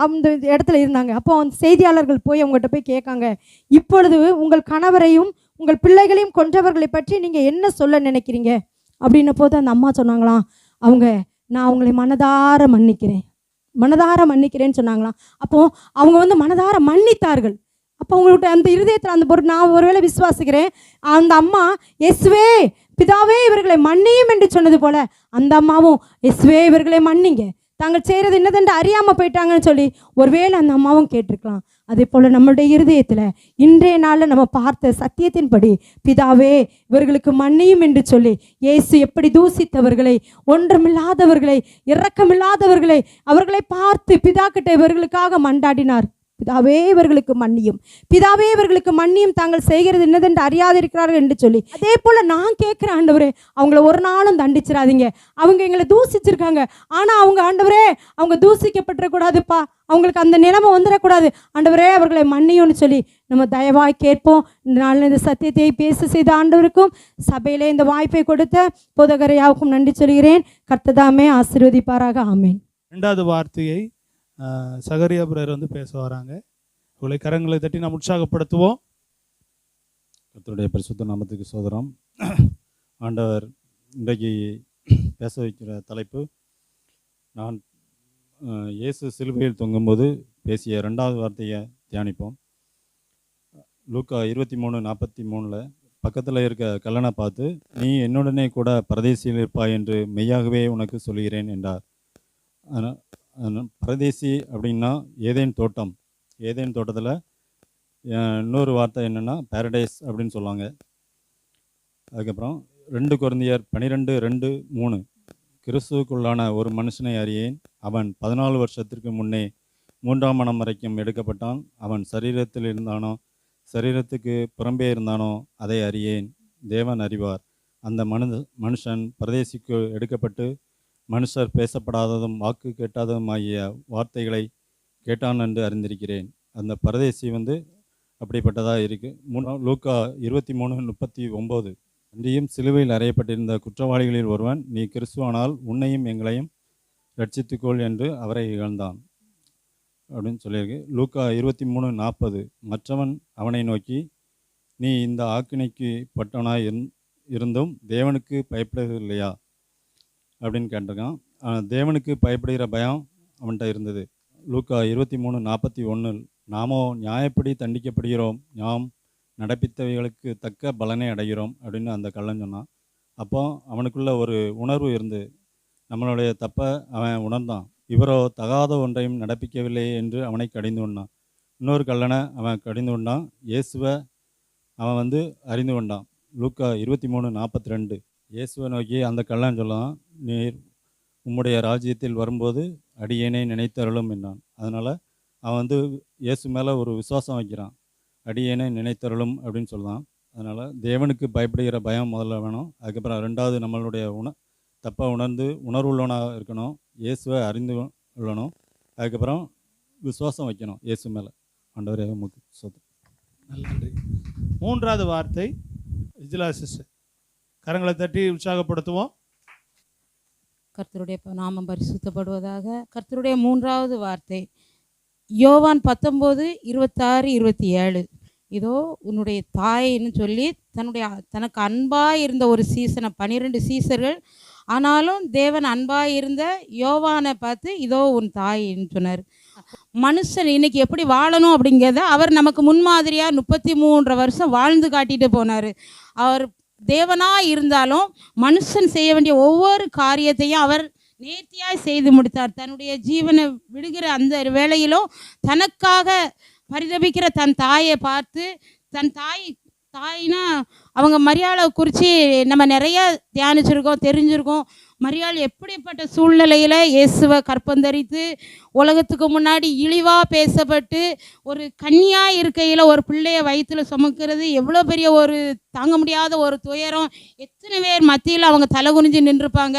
அந்த இடத்துல இருந்தாங்க. அப்போ அந்த செய்தியாளர்கள் போய் அவங்ககிட்ட போய் கேட்காங்க, இப்பொழுது உங்கள் கணவரையும் உங்கள் பிள்ளைகளையும் கொன்றவர்களை பற்றி நீங்கள் என்ன சொல்ல நினைக்கிறீங்க அப்படின்ன போது அந்த அம்மா சொன்னாங்களாம், நான் அவங்களை மனதார மன்னிக்கிறேன்னு சொன்னாங்களாம். அப்போ அவங்க மனதார மன்னித்தார்கள். அப்போ அவங்கள்ட்ட அந்த இருதயத்தில் அந்த பொருள் நான் ஒருவேளை விசுவாசிக்கிறேன், அந்த அம்மா இயேசுவே பிதாவே இவர்களை மன்னியும் என்று சொன்னது போல அந்த அம்மாவும் இயேசுவே இவர்களை மன்னிங்க, தாங்கள் செய்கிறது என்னதென்று அறியாமல் போயிட்டாங்கன்னு சொல்லி ஒருவேளை அந்த அம்மாவும் கேட்டிருக்கலாம். அதே போல் நம்மளுடைய இருதயத்தில் இன்றைய நாளில் நம்ம பார்த்த சத்தியத்தின்படி பிதாவே இவர்களுக்கு மன்னியும் என்று சொல்லி இயேசு எப்படி தூசித்தவர்களை, ஒன்றுமில்லாதவர்களை, இரக்கமில்லாதவர்களை அவர்களை பார்த்து பிதா கிட்ட இவர்களுக்காக மண்டாடினார். பிதாவே இவர்களுக்கு மன்னியும், பிதாவே இவர்களுக்கு மன்னியும், தாங்கள் செய்கிறது என்னதென்று அறியாதிருக்கிறார்கள் என்று சொல்லி. அதே போல நான் கேட்குறேன், ஆண்டவரே அவங்கள ஒரு நாளும் தண்டிச்சிடாதீங்க. அவங்க எங்களை தூசிச்சிருக்காங்க, ஆனால் அவங்க ஆண்டவரே அவங்க தூசிக்கப்பட்டுறக்கூடாதுப்பா, அவங்களுக்கு அந்த நிலைமை வந்துடக்கூடாது, ஆண்டவரே அவர்களை மன்னியும்னு சொல்லி நம்ம தயவாய் கேட்போம். இந்த நாளில் இந்த சத்தியத்தை பேச செய்த ஆண்டவருக்கும் சபையிலே இந்த வாய்ப்பை கொடுத்த போதகரையாவுக்கும் நன்றி சொல்கிறேன். கர்த்ததாமே ஆசீர்வதிப்பாராக. ஆமேன். இரண்டாவது வார்த்தையை சகரியா பிரதர் பேச வராங்க. உங்களை கரங்களை தட்டி நாம் உற்சாகப்படுத்துவோம். கர்த்தருடைய பரிசுத்த நாமத்துக்கு சோதரம். ஆண்டவர் இன்றைக்கு பேச வைக்கிற தலைப்பு, நான் இயேசு சிலுவையில் தொங்கும்போது பேசிய ரெண்டாவது வார்த்தையை தியானிப்போம். லூக்கா 23:43 பக்கத்தில் இருக்க கல்லனை பார்த்து, நீ என்னுடனே கூட பரதேசியில் இருப்பாய் என்று மெய்யாகவே உனக்கு சொல்கிறேன் என்றார். பரதேசி அப்படின்னா ஏதேன் தோட்டம். ஏதேன் தோட்டத்தில் இன்னொரு வார்த்தை என்னென்னா பேரடைஸ் அப்படின்னு சொல்லுவாங்க. அதுக்கப்புறம் 2 கொரிந்தியர் 12:2-3 கிறிஸ்துவுக்குள்ளான ஒரு மனுஷனை அறியேன், அவன் 14 வருஷத்திற்கு முன்னே 3ஆம் மனம் வரைக்கும் எடுக்கப்பட்டான், அவன் சரீரத்தில் இருந்தானோ சரீரத்துக்கு புறம்பே இருந்தானோ அதை அறியேன், தேவன் அறிவார். அந்த மனுஷன் பரதேசிக்கு எடுக்கப்பட்டு மனுஷர் பேசப்படாததும் வாக்கு கேட்டாததும் ஆகிய வார்த்தைகளை கேட்டான் என்று அறிந்திருக்கிறேன். அந்த பரதேசி அப்படிப்பட்டதாக இருக்குது. லூக்கா 23:39 அன்றியும் சிலுவையில் அறையப்பட்டிருந்த குற்றவாளிகளில் ஒருவன், நீ கிறிஸ்துவானால் உன்னையும் எங்களையும் ரட்சித்துக்கொள் என்று அவரை இகழ்ந்தான் அப்படின்னு சொல்லியிருக்கு. லூக்கா 23:40 மற்றவன் அவனை நோக்கி, நீ இந்த ஆக்கினைக்கு பட்டவனாய் இருந்தும் தேவனுக்கு பயப்படுவதில்லையா அப்படின்னு கேட்டிருக்கான். தேவனுக்கு பயப்படுகிற பயம் அவன்கிட்ட இருந்தது. லூக்கா 23:41 நாமோ நியாயப்படி தண்டிக்கப்படுகிறோம், யாம் நடப்பித்தவைகளுக்கு தக்க பலனை அடைகிறோம் அப்படின்னு அந்த கள்ளன் சொன்னான். அப்போ அவனுக்குள்ள ஒரு உணர்வு இருந்து நம்மளுடைய தப்பை அவன் உணர்ந்தான். இவரோ தகாத ஒன்றையும் நடப்பிக்கவில்லையே என்று அவனை கடிந்து கொண்டான். இன்னொரு கள்ளனை அவன் கடிந்து கொண்டான். இயேசுவை அவன் அறிந்து கொண்டான். லூக்கா 23:42 இயேசுவை நோக்கி அந்த கள்ளன் சொல்லலாம், நீர் உம்முடைய ராஜ்யத்தில் வரும்போது அடியேனை நினைத்தருளும் என்றான். அதனால் அவன் இயேசு மேலே ஒரு விசுவாசம் வைக்கிறான். அடியேனை நினைத்தருளும் அப்படின்னு சொல்லலாம். அதனால் தேவனுக்கு பயப்படுகிற பயம் முதல்ல வேணும். அதுக்கப்புறம் ரெண்டாவது நம்மளுடைய தப்பை உணர்ந்து உணர்வுள்ளவனாக இருக்கணும். இயேசுவை அறிந்து கொள்ளணும். அதுக்கப்புறம் விசுவாசம் வைக்கணும் இயேசு மேலே. ஆண்டவரே உமக்கு ஸ்தோத்திரம். நன்றி. மூன்றாவது வார்த்தை விஜிலா சிஸ்டர், கரங்களை தட்டி உற்சாகப்படுத்துவோம். கர்த்தருடைய நாமம் பரிசுத்தப்படுவதாக. கர்த்தருடைய மூன்றாவது வார்த்தை யோவான் 19:26-27 இதோ உன்னுடைய தாயின்னு சொல்லி தனக்கு அன்பாக இருந்த ஒரு சீசனை 12 சீசர்கள், ஆனாலும் தேவன் அன்பாக இருந்த யோவானை பார்த்து இதோ உன் தாயின்னு சொன்னார். மனுஷன் இன்னைக்கு எப்படி வாழணும் அப்படிங்கிறத அவர் நமக்கு முன்மாதிரியாக 33 வருஷம் வாழ்ந்து காட்டிட்டு போனார். அவர் தேவனாக இருந்தாலும் மனுஷன் செய்ய வேண்டிய ஒவ்வொரு காரியத்தையும் அவர் நேர்த்தியாய் செய்து முடித்தார். தன்னுடைய ஜீவனை விடுகிற அந்த வேளையிலும் தனக்காக பரிதபிக்கிற தன் தாயை பார்த்து, தன் தாய்னா அவங்க மரியாளை குறித்து நம்ம நிறைய தியானிச்சிருக்கோம், தெரிஞ்சிருக்கோம். மரியாள் எப்படிப்பட்ட சூழ்நிலையில் இயேசுவை கற்பந்தரித்து உலகத்துக்கு முன்னாடி இழிவாக பேசப்பட்டு ஒரு கன்னியாக இருக்கையில் ஒரு பிள்ளைய வயிற்றில் சுமக்கிறது எவ்வளோ பெரிய ஒரு தாங்க முடியாத ஒரு துயரம். எத்தனை பேர் மத்தியில் அவங்க தலை குனிஞ்சு நின்றுப்பாங்க.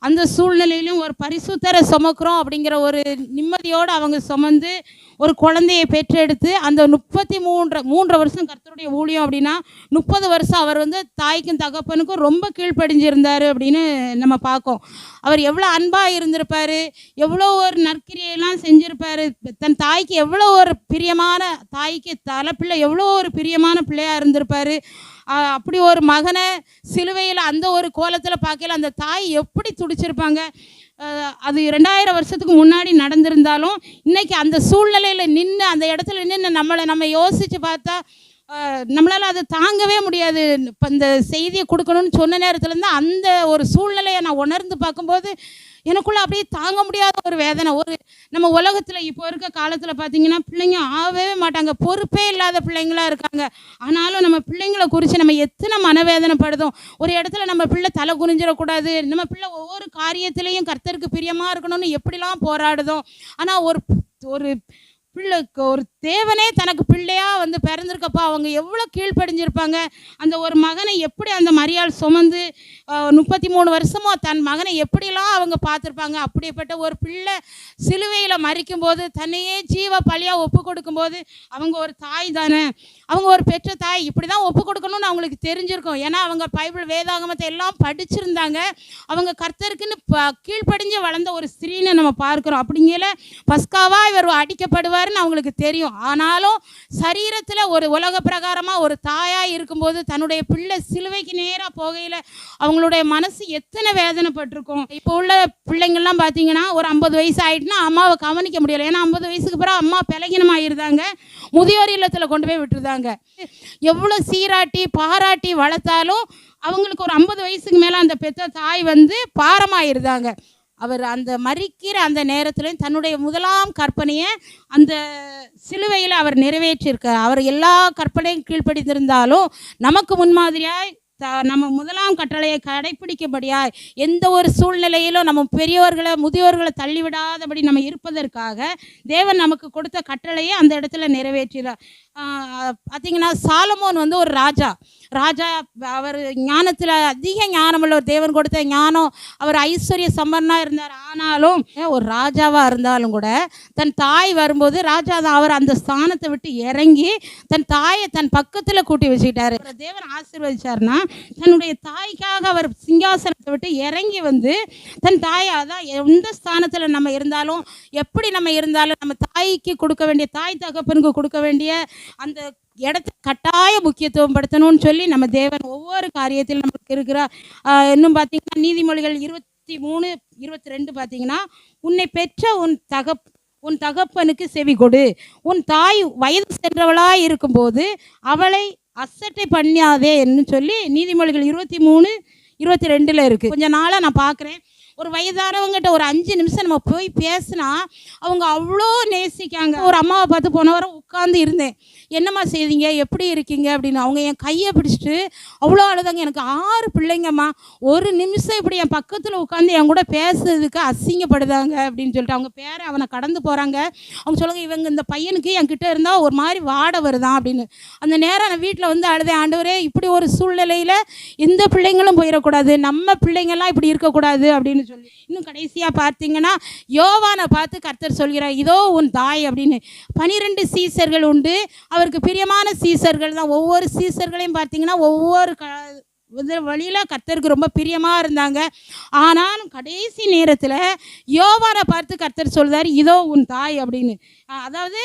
அந்த சூழ்நிலையிலும் ஒரு பரிசுத்தரை சுமக்கிறோம் அப்படிங்கிற ஒரு நிம்மதியோடு அவங்க சுமந்து ஒரு குழந்தையை பெற்றெடுத்து அந்த 33 வருஷம் கர்த்தருடைய ஊழியம் அப்படின்னா 30 வருஷம் அவர் தாய்க்கும் தகப்பனுக்கும் ரொம்ப கீழ்ப்படிஞ்சிருந்தார் அப்படின்னு நம்ம பார்க்கோம். அவர் எவ்வளோ அன்பாக இருந்திருப்பார், எவ்வளோ ஒரு நற்கிரியெல்லாம் செஞ்சுருப்பார். தன் தாய்க்கு எவ்வளோ ஒரு பிரியமான, தாய்க்கு தலைப்பிள்ளை எவ்வளோ ஒரு பிரியமான பிள்ளையாக இருந்திருப்பார். அப்படி ஒரு மகனை சிலுவையில் அந்த ஒரு கோலத்தில் பார்க்கல அந்த தாய் எப்படி துடிச்சிருப்பாங்க. அது 2000 வருஷத்துக்கு முன்னாடி நடந்திருந்தாலும் இன்னைக்கு அந்த சூழ்நிலையில் நின்று அந்த இடத்துல நின்று நம்ம யோசித்து பார்த்தா நம்மளால் அதை தாங்கவே முடியாது. இப்போ இந்த செய்தியை கொடுக்கணும்னு சொன்ன நேரத்துலேருந்து அந்த ஒரு சூழ்நிலையை நான் உணர்ந்து பார்க்கும்போது எனக்குள்ளே அப்படியே தாங்க முடியாத ஒரு வேதனை. நம்ம உலகத்தில் இப்போ இருக்க காலத்தில் பார்த்திங்கன்னா பிள்ளைங்க ஆகவே மாட்டாங்க, பொறுப்பே இல்லாத பிள்ளைங்களாக இருக்காங்க. ஆனாலும் நம்ம பிள்ளைங்களை குறித்து நம்ம எத்தனை மனவேதனைப்படுதோம். ஒரு இடத்துல நம்ம பிள்ளை தலை குனிஞ்சிடக்கூடாது, நம்ம பிள்ளை ஒவ்வொரு காரியத்திலையும் கர்த்தருக்கு பிரியமாக இருக்கணும்னு எப்படிலாம் போராடுதோம். ஆனால் ஒரு பிள்ளைக்கு ஒரு தேவனே தனக்கு பிள்ளையாக பிறந்திருக்கப்போ அவங்க எவ்வளோ கீழ்ப்படிஞ்சிருப்பாங்க. அந்த ஒரு மகனை எப்படி அந்த மரியாள் சுமந்து 33 வருஷமோ தன் மகனை எப்படிலாம் அவங்க பார்த்துருப்பாங்க. அப்படிப்பட்ட ஒரு பிள்ளை சிலுவையில் மறிக்கும்போது தன்னையே ஜீவ பலியாக ஒப்பு கொடுக்கும்போது அவங்க ஒரு தாய் தானே, அவங்க ஒரு பெற்ற தாய், இப்படி தான் ஒப்பு கொடுக்கணும்னு அவங்களுக்கு தெரிஞ்சிருக்கும். ஏன்னா அவங்க பைபிள் வேதாகமத்தை எல்லாம் படிச்சிருந்தாங்க. அவங்க கர்த்தருக்குன்னு கீழ்ப்படிஞ்சு வளர்ந்த ஒரு ஸ்திரீன்னு நம்ம பார்க்குறோம். அப்படிங்கிற பஸ்காவாக இவர் அடிக்கப்படுவார்னு அவங்களுக்கு தெரியும். ஆனாலும் சரீரத்தில் ஒரு உலக பிரகாரமாக ஒரு தாயாக இருக்கும்போது தன்னுடைய பிள்ளை சிலுவைக்கு நேராக போகையில் அவங்களுடைய மனசு எத்தனை வேதனைப்பட்டிருக்கும். இப்போ உள்ள பிள்ளைங்கள்லாம் பார்த்தீங்கன்னா ஒரு 50 வயசு ஆகிட்டுனா அம்மாவை கவனிக்க முடியலை. ஏன்னா 50 வயசுக்கு பிறகு அம்மா பலகீனமாகிருந்தாங்க, முதியோர் இல்லத்தில் கொண்டு போய் விட்டுருந்தாங்க. எவ்வளோ சீராட்டி பாராட்டி வளர்த்தாலும் அவங்களுக்கு ஒரு 50 வயசுக்கு மேலே அந்த பெத்த தாய் பாரமாயிருந்தாங்க. அவர் அந்த மரிக்கிற அந்த நேரத்தில் தன்னுடைய முதலாம் கற்பனையை அந்த சிலுவையில் அவர் நிறைவேற்றியிருக்கார். அவர் எல்லா கற்பனையும் கீழ்ப்படிந்திருந்தாலும் நமக்கு முன்மாதிரியாய் நம்ம முதலாம் கட்டளையை கடைப்பிடிக்கபடியாய் எந்த ஒரு சூழ்நிலையிலும் நம்ம பெரியோர்களை முதியோர்களை தள்ளிவிடாதபடி நம்ம இருப்பதற்காக தேவன் நமக்கு கொடுத்த கட்டளையை அந்த இடத்துல நிறைவேற்றினார். பார்த்திங்கன்னா சாலமோன் ஒரு ராஜா. அவர் ஞானத்தில் அதிக ஞானமுள்ள ஒரு தேவன் கொடுத்த ஞானம், அவர் ஐஸ்வர்ய சம்பன்னாக இருந்தார். ஆனாலும் ஒரு ராஜாவாக இருந்தாலும் கூட தன் தாய் வரும்போது ராஜா தான் அவர் அந்த ஸ்தானத்தை விட்டு இறங்கி தன் தாயை தன் பக்கத்தில் கூட்டி வச்சுக்கிட்டாரு. தேவன் ஆசீர்வதிச்சார்னா தன்னுடைய தாய்க்காக அவர் சிங்காசனத்தை விட்டு இறங்கி தன் தாயை, அதான் எந்த ஸ்தானத்தில் நம்ம இருந்தாலும் எப்படி நம்ம இருந்தாலும் நம்ம தாய்க்கு கொடுக்க வேண்டிய, தாய் தகப்பனுக்கு கொடுக்க வேண்டிய அந்த இடத்த கட்டாய முக்கியத்துவம் படுத்தணும்னு சொல்லி நம்ம தேவன் ஒவ்வொரு காரியத்திலும் நமக்கு இருக்கிறார். இன்னும் பார்த்தீங்கன்னா நீதிமொழிகள் 23:22 பார்த்தீங்கன்னா, உன்னை பெற்ற உன் தகப்பனுக்கு செவி கொடு, உன் தாய் வயது சென்றவளாய் இருக்கும்போது அவளை அசட்டை பண்ணாதேன்னு சொல்லி நீதிமொழிகள் 23:22 இருக்கு. கொஞ்ச நாளாக நான் பார்க்குறேன், ஒரு வயதானவங்ககிட்ட ஒரு 5 நிமிஷம் நம்ம போய் பேசினா அவங்க அவ்வளோ நேசிக்காங்க. ஒரு அம்மாவை பார்த்து போன வாரம் உட்காந்து இருந்தேன், என்னம்மா செய்தீங்க, எப்படி இருக்கீங்க அப்படின்னு. அவங்க என் கையை பிடிச்சிட்டு அவ்வளோ அழுதாங்க. எனக்கு 6 பிள்ளைங்கம்மா, ஒரு நிமிஷம் இப்படி என் பக்கத்தில் உட்காந்து என் கூட பேசுறதுக்கு அசிங்கப்படுதாங்க அப்படின்னு சொல்லிட்டு அவங்க பேரை அவனை கடந்து போகிறாங்க. அவங்க சொல்லுங்க, இவங்க இந்த பையனுக்கு என்கிட்ட இருந்தால் ஒரு மாதிரி வாட வருதான் அப்படின்னு. அந்த நேரம் நான் வீட்டில் வந்து அழுதேன், ஆண்டவரே இப்படி ஒரு சூழ்நிலையில் எந்த பிள்ளைங்களும் போயிடக்கூடாது, நம்ம பிள்ளைங்கள்லாம் இப்படி இருக்கக்கூடாது அப்படின்னு சொல்லி. இன்னும் கடைசியாக பார்த்தீங்கன்னா, யோவானை பார்த்து கர்த்தர் சொல்கிறார், இதோ உன் தாய் அப்படின்னு. 12 சீசர்கள் உண்டு, அவருக்கு பிரியமான சீசர்கள் தான். ஒவ்வொரு சீசர்களையும் பார்த்தீங்கன்னா ஒவ்வொரு வழியில் கர்த்தருக்கு ரொம்ப பிரியமாக இருந்தாங்க. ஆனாலும் கடைசி நேரத்தில் யோவானை பார்த்து கர்த்தர் சொல்கிறார், இதோ உன் தாய் அப்படின்னு. அதாவது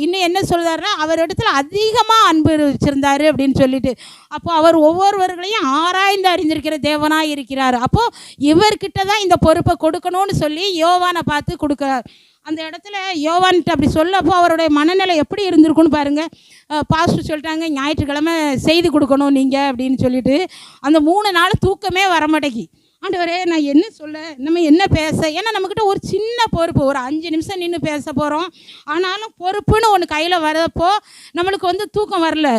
இன்னும் என்ன சொல்கிறாருன்னா, அவர் இடத்துல அதிகமாக அன்பு வச்சுருந்தாரு அப்படின்னு சொல்லிட்டு. அப்போ அவர் ஒவ்வொருவர்களையும் ஆராய்ந்து அறிந்திருக்கிற தேவனாக இருக்கிறார். அப்போது இவர்கிட்ட தான் இந்த பொறுப்பை கொடுக்கணும்னு சொல்லி யோவானை பார்த்து கொடுக்குறார். அந்த இடத்துல யோவான்கிட்ட அப்படி சொல்லப்போ அவருடைய மனநிலை எப்படி இருந்திருக்குன்னு பாருங்கள். பாஸ்டர் சொல்லிட்டாங்க, ஞாயிற்றுக்கிழமை செய்தி கொடுக்கணும் நீங்கள் அப்படின்னு சொல்லிட்டு. அந்த 3 நாள் தூக்கமே வரமாட்டேங்கி. ஆண்டவரே நான் என்ன சொல்ல, நம்ம என்ன பேச, ஏன்னா நம்மக்கிட்ட ஒரு சின்ன பொறுப்பு, ஒரு 5 நிமிஷம் நின்று பேச போகிறோம். ஆனாலும் பொறுப்புன்னு ஒன்று கையில் வரப்போ நம்மளுக்கு வந்து தூக்கம் வரல.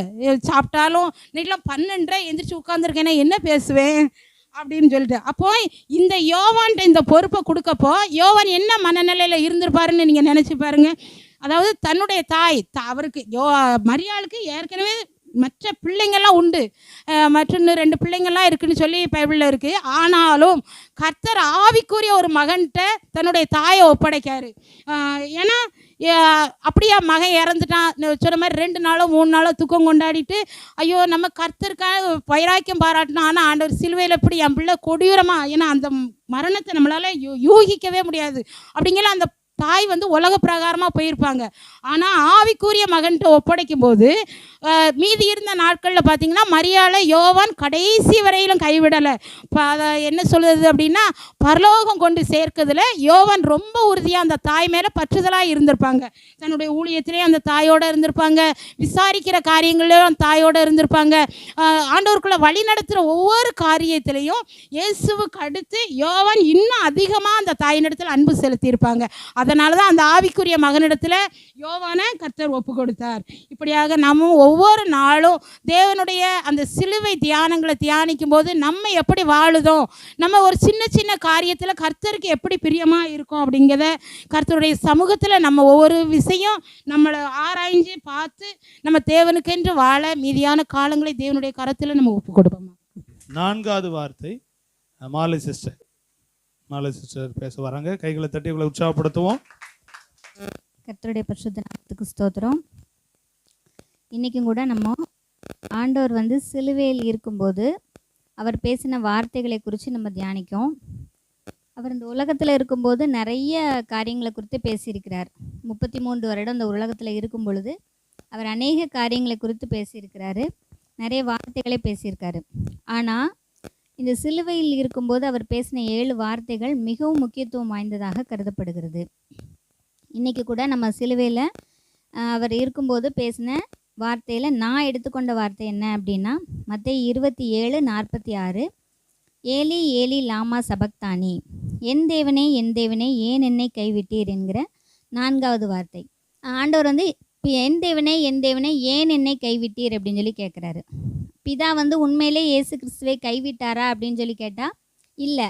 சாப்பிட்டாலும் இன்னைக்கெலாம் 12:30 எந்திரிச்சு உட்காந்துருக்கேன்னா என்ன பேசுவேன் அப்படின்னு சொல்லிட்டு. அப்போ இந்த யோவான்கிட்ட இந்த பொறுப்பை கொடுக்கப்போ யோவான் என்ன மனநிலையில் இருந்திருப்பாருன்னு நீங்கள் நினச்சி பாருங்க. அதாவது தன்னுடைய தாய் அவருக்கு மரியாளுக்கு ஏற்கனவே மற்ற பிள்ளைங்கள்லாம் உண்டு, மற்றொன்று 2 பிள்ளைங்கள்லாம் இருக்குதுன்னு சொல்லி பைபிளில் இருக்குது. ஆனாலும் கர்த்தர் ஆவிக்குரிய ஒரு மகன்கிட்ட தன்னுடைய தாயை ஒப்படைக்காரு. ஏன்னா அப்படியா மகன் இறந்துட்டான் சொன்ன மாதிரி 2 நாளோ 3 நாளோ துக்கம் கொண்டாடிட்டு, ஐயோ நம்ம கர்த்தருக்காக வைராக்கியம் பாராட்டினோம், ஆனால் ஆண்டவர் சிலுவையில் இப்படி என் பிள்ளை கொடூரமாக, ஏன்னா அந்த மரணத்தை நம்மளால் யூகிக்கவே முடியாது. அப்படிங்கிற அந்த தாய் வந்து உலக பிரகாரமாக போயிருப்பாங்க. ஆனால் ஆவிக்குரிய மகன்கிட்ட ஒப்படைக்கும் போது மீதி இருந்த நாட்களில் பார்த்திங்கன்னா மரியாளை யோவான் கடைசி வரையிலும் கைவிடலை. இப்போ அதை என்ன சொல்லுது அப்படின்னா, பரலோகம் கொண்டு சேர்க்கிறதுல யோவான் ரொம்ப உறுதியாக அந்த தாய் மேலே பற்றுதலாக இருந்திருப்பாங்க. தன்னுடைய ஊழியத்திலேயும் அந்த தாயோடு இருந்திருப்பாங்க, விசாரிக்கிற காரியங்களையும் அந்த தாயோடு இருந்திருப்பாங்க. ஆண்டவருக்குள்ளே வழி நடத்துகிற ஒவ்வொரு காரியத்திலையும் இயேசுவுக்கு அடுத்து யோவான் இன்னும் அதிகமாக அந்த தாயினிடத்தில் அன்பு செலுத்தியிருப்பாங்க. அதனால தான் அந்த ஆவிக்குரிய மகனிடத்தில் யோவானை கர்த்தர் ஒப்பு கொடுத்தார். இப்படியாக நம்ம ஒவ்வொரு நாளும் தேவனுடைய அந்த சிலுவை தியானங்களை தியானிக்கும் போது நம்ம எப்படி வாழுதோம், நம்ம ஒரு சின்ன சின்ன காரியத்தில் கர்த்தருக்கு எப்படி பிரியமாக இருக்கும் அப்படிங்கிறத கர்த்தருடைய சமூகத்தில் நம்ம ஒவ்வொரு விஷயம் நம்மளை ஆராய்ஞ்சு பார்த்து நம்ம தேவனுக்கென்று வாழ மீதியான காலங்களை தேவனுடைய கரத்தில் நம்ம ஒப்பு கொடுப்போம். 4வது வார்த்தை மாலை சிஸ்டர் பேச வராங்க. கைகளை தட்டி உங்களை உற்சாகப்படுத்துவோம். கர்த்தருடைய பரிசுத்த நாமத்துக்கு ஸ்தோத்திரம். இன்றைக்கும் கூட நம்ம ஆண்டவர் வந்து சிலுவையில் இருக்கும்போது அவர் பேசின வார்த்தைகளை குறித்து நம்ம தியானிக்கும். அவர் இந்த உலகத்தில் இருக்கும்போது நிறைய காரியங்களை குறித்து பேசியிருக்கிறார். 33 வருடம் இந்த உலகத்தில் இருக்கும் பொழுது அவர் அநேக காரியங்களை குறித்து பேசியிருக்கிறாரு, நிறைய வார்த்தைகளை பேசியிருக்காரு. ஆனால் இந்த சிலுவையில் இருக்கும்போது அவர் பேசின 7 வார்த்தைகள் மிகவும் முக்கியத்துவம் வாய்ந்ததாக கருதப்படுகிறது. இன்றைக்கி கூட நம்ம சிலுவையில் அவர் இருக்கும்போது பேசின வார்த்தையில் நான் எடுத்துக்கொண்ட வார்த்தை என்ன அப்படின்னா, மத்தேயு 27:46, ஏலி ஏலி லாமா சபக்தானி, என் தேவனே ஏன் என்னை கைவிட்டீர் என்கிற 4வது வார்த்தை. ஆண்டவர் வந்து என் தேவனே ஏன் என்னை கைவிட்டீர் அப்படின்னு சொல்லி கேட்குறாரு. பிதா வந்து உண்மையிலே இயேசு கிறிஸ்துவை கைவிட்டாரா அப்படின்னு சொல்லி கேட்டால் இல்லை.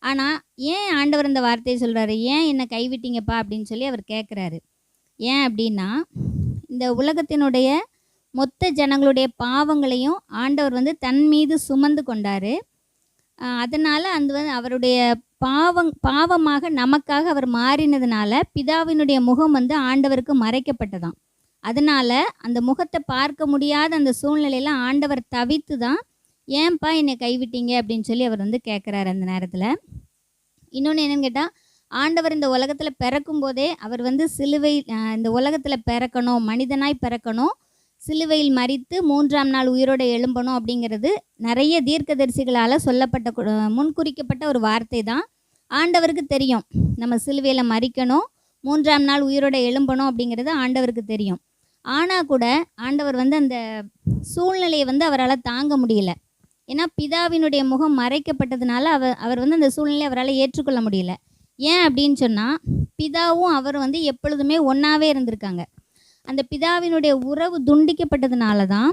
ஆனால் ஏன் ஆண்டவர் இந்த வார்த்தையை சொல்கிறாரு, ஏன் என்னை கைவிட்டீங்கப்பா அப்படின்னு சொல்லி அவர் கேட்குறாரு. ஏன் அப்படின்னா, இந்த உலகத்தினுடைய மொத்த ஜனங்களுடைய பாவங்களையும் ஆண்டவர் வந்து தன் மீது சுமந்து கொண்டார். அதனால் அவருடைய பாவமாக நமக்காக அவர் மாறினதுனால பிதாவினுடைய முகம் வந்து ஆண்டவருக்கு மறைக்கப்பட்டதாம். அதனால் அந்த முகத்தை பார்க்க முடியாத அந்த சூழ்நிலையில் ஆண்டவர் தவித்து தான் ஏன்பா என்னை கைவிட்டீங்க அப்படின்னு சொல்லி அவர் வந்து கேட்குறாரு அந்த நேரத்தில். இன்னொன்று என்னென்னு கேட்டால், ஆண்டவர் இந்த உலகத்தில் பிறக்கும் போதே அவர் வந்து சிலுவை இந்த உலகத்தில் பிறக்கணும், மனிதனாய் பிறக்கணும், சிலுவையில் மரித்து 3ஆம் நாள் உயிரோடு எழும்பணும் அப்படிங்கிறது நிறைய தீர்க்கதரிசிகளால் சொல்லப்பட்ட முன்குறிக்கப்பட்ட ஒரு வார்த்தை தான். ஆண்டவருக்கு தெரியும் நம்ம சிலுவையில் மரிக்கணும், 3ஆம் நாள் உயிரோடு எழும்பணும் அப்படிங்கிறது ஆண்டவருக்கு தெரியும். ஆனால் கூட ஆண்டவர் வந்து அந்த சூழ்நிலையை வந்து அவரால் தாங்க முடியல. ஏன்னா பிதாவினுடைய முகம் மறைக்கப்பட்டதுனால அவர் வந்து அந்த சூழ்நிலையை அவரால் ஏற்றுக்கொள்ள முடியல. ஏன் அப்படின்னு சொன்னால், பிதாவும் அவர் வந்து எப்பொழுதுமே ஒன்றாவே இருந்திருக்காங்க. அந்த பிதாவினுடைய உறவு துண்டிக்கப்பட்டதுனால தான்,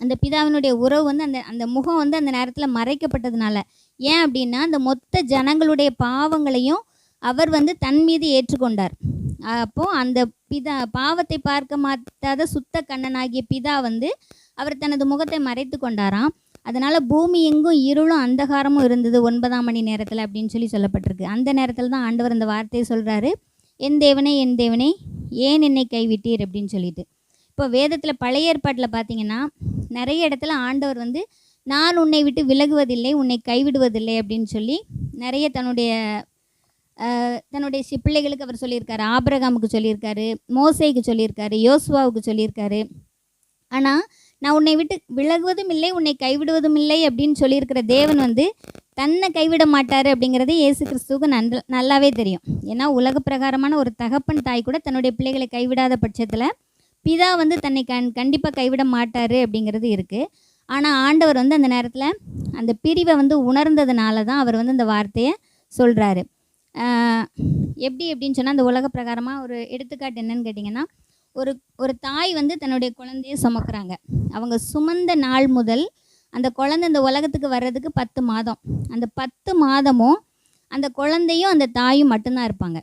அந்த பிதாவினுடைய உறவு வந்து அந்த முகம் வந்து அந்த நேரத்தில் மறைக்கப்பட்டதுனால. ஏன் அப்படின்னா, அந்த மொத்த ஜனங்களுடைய பாவங்களையும் அவர் வந்து தன் மீது ஏற்றுக்கொண்டார். அப்போது அந்த பாவத்தை பார்க்க மாட்டாத சுத்த கண்ணனாகிய பிதா வந்து அவர் தனது முகத்தை மறைத்து கொண்டாராம். அதனால் பூமி எங்கும் இருளும் அந்தகாரமும் இருந்தது 9ஆம் மணி நேரத்தில் அப்படின்னு சொல்லப்பட்டிருக்கு. அந்த நேரத்தில் தான் ஆண்டவர் அந்த வார்த்தையை சொல்கிறாரு, என் தேவனே என் தேவனே ஏன் என்னை கைவிட்டீர் அப்படின்னு சொல்லிட்டு. இப்போ வேதத்தில் பழைய ஏற்பாட்டில் பார்த்தீங்கன்னா நிறைய இடத்துல ஆண்டவர் வந்து நான் உன்னை விட்டு விலகுவதில்லை, உன்னை கைவிடுவதில்லை அப்படின்னு சொல்லி நிறைய தன்னுடைய பிள்ளைகளுக்கு அவர் சொல்லியிருக்காரு. ஆபிரகாமுக்கு சொல்லியிருக்காரு, மோசேக்கு சொல்லியிருக்காரு, யோசுவாவுக்கு சொல்லியிருக்காரு. ஆனால் நான் உன்னை விட்டு விலகுவதும் இல்லை, உன்னை கைவிடுவதும் இல்லை அப்படின்னு சொல்லியிருக்கிற தேவன் வந்து தன்னை கைவிட மாட்டார் அப்படிங்கிறது இயேசு கிறிஸ்துவுக்கு நல்லாவே தெரியும். ஏன்னா உலக பிரகாரமான ஒரு தகப்பன் தாய் கூட தன்னுடைய பிள்ளைகளை கைவிடாத பட்சத்தில் பிதா வந்து தன்னை கண்டிப்பாக கைவிட மாட்டார் அப்படிங்கிறது இருக்குது. ஆனால் ஆண்டவர் வந்து அந்த நேரத்தில் அந்த பிரிவை வந்து உணர்ந்ததுனால தான் அவர் வந்து அந்த வார்த்தையை சொல்கிறாரு. எப்படி அப்படின்னு சொன்னால், அந்த உலக பிரகாரமாக ஒரு எடுத்துக்காட்டு என்னன்னு கேட்டிங்கன்னா, ஒரு தாய் வந்து தன்னுடைய குழந்தைய சுமக்கிறாங்க. அவங்க சுமந்த நாள் முதல் அந்த குழந்தை இந்த உலகத்துக்கு வர்றதுக்கு 10 மாதம். அந்த 10 மாதமும் அந்த குழந்தையும் அந்த தாயும் மட்டும்தான் இருப்பாங்க.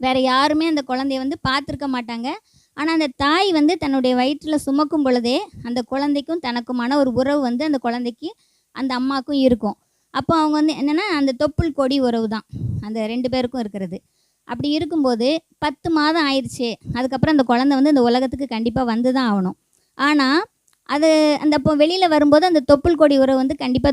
வேறு யாருமே அந்த குழந்தைய வந்து பார்த்துருக்க மாட்டாங்க. ஆனால் அந்த தாய் வந்து தன்னுடைய வயிற்றில் சுமக்கும் பொழுதே அந்த குழந்தைக்கும் தனக்குமான ஒரு உறவு வந்து அந்த குழந்தைக்கு அந்த அம்மாவுக்கும் இருக்கும். அப்போ அவங்க வந்து என்னென்னா, அந்த தொப்புள் கொடி உறவு தான் அந்த 2 பேருக்கும் இருக்கிறது. அப்படி இருக்கும்போது 10 மாதம் ஆயிடுச்சு, அதுக்கப்புறம் அந்த குழந்தை வந்து இந்த உலகத்துக்கு கண்டிப்பாக வந்து தான் ஆகணும். ஆனால் அந்த இப்போ வெளியில் வரும்போது அந்த தொப்புள் கொடி உறவு வந்து கண்டிப்பாக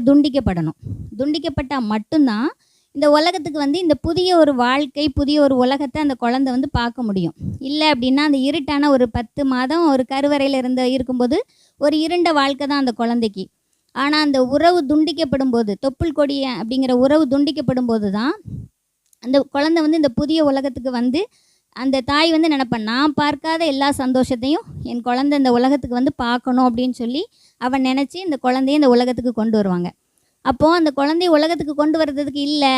துண்டிக்கப்பட்டால் மட்டும்தான் இந்த உலகத்துக்கு வந்து இந்த புதிய ஒரு வாழ்க்கை, புதிய ஒரு உலகத்தை அந்த குழந்தை வந்து பார்க்க முடியும். இல்லை அப்படின்னா அந்த இருட்டான ஒரு 10 மாதம் ஒரு கருவறையில் இருக்கும்போது ஒரு இருண்ட வாழ்க்கை தான் அந்த குழந்தைக்கு. ஆனால் அந்த உறவு துண்டிக்கப்படும் போது, தொப்புள் கொடி அப்படிங்கிற உறவு துண்டிக்கப்படும் போது தான் அந்த குழந்தை வந்து இந்த புதிய உலகத்துக்கு வந்து அந்த தாய் வந்து நினைப்பான், நான் பார்க்காத எல்லா சந்தோஷத்தையும் என் குழந்தை இந்த உலகத்துக்கு வந்து பார்க்கணும் அப்படின்னு சொல்லி அவன் நினச்சி இந்த குழந்தைய இந்த உலகத்துக்கு கொண்டு வருவாங்க. அப்போது அந்த குழந்தைய உலகத்துக்கு கொண்டு வர்றதுக்கு இல்லை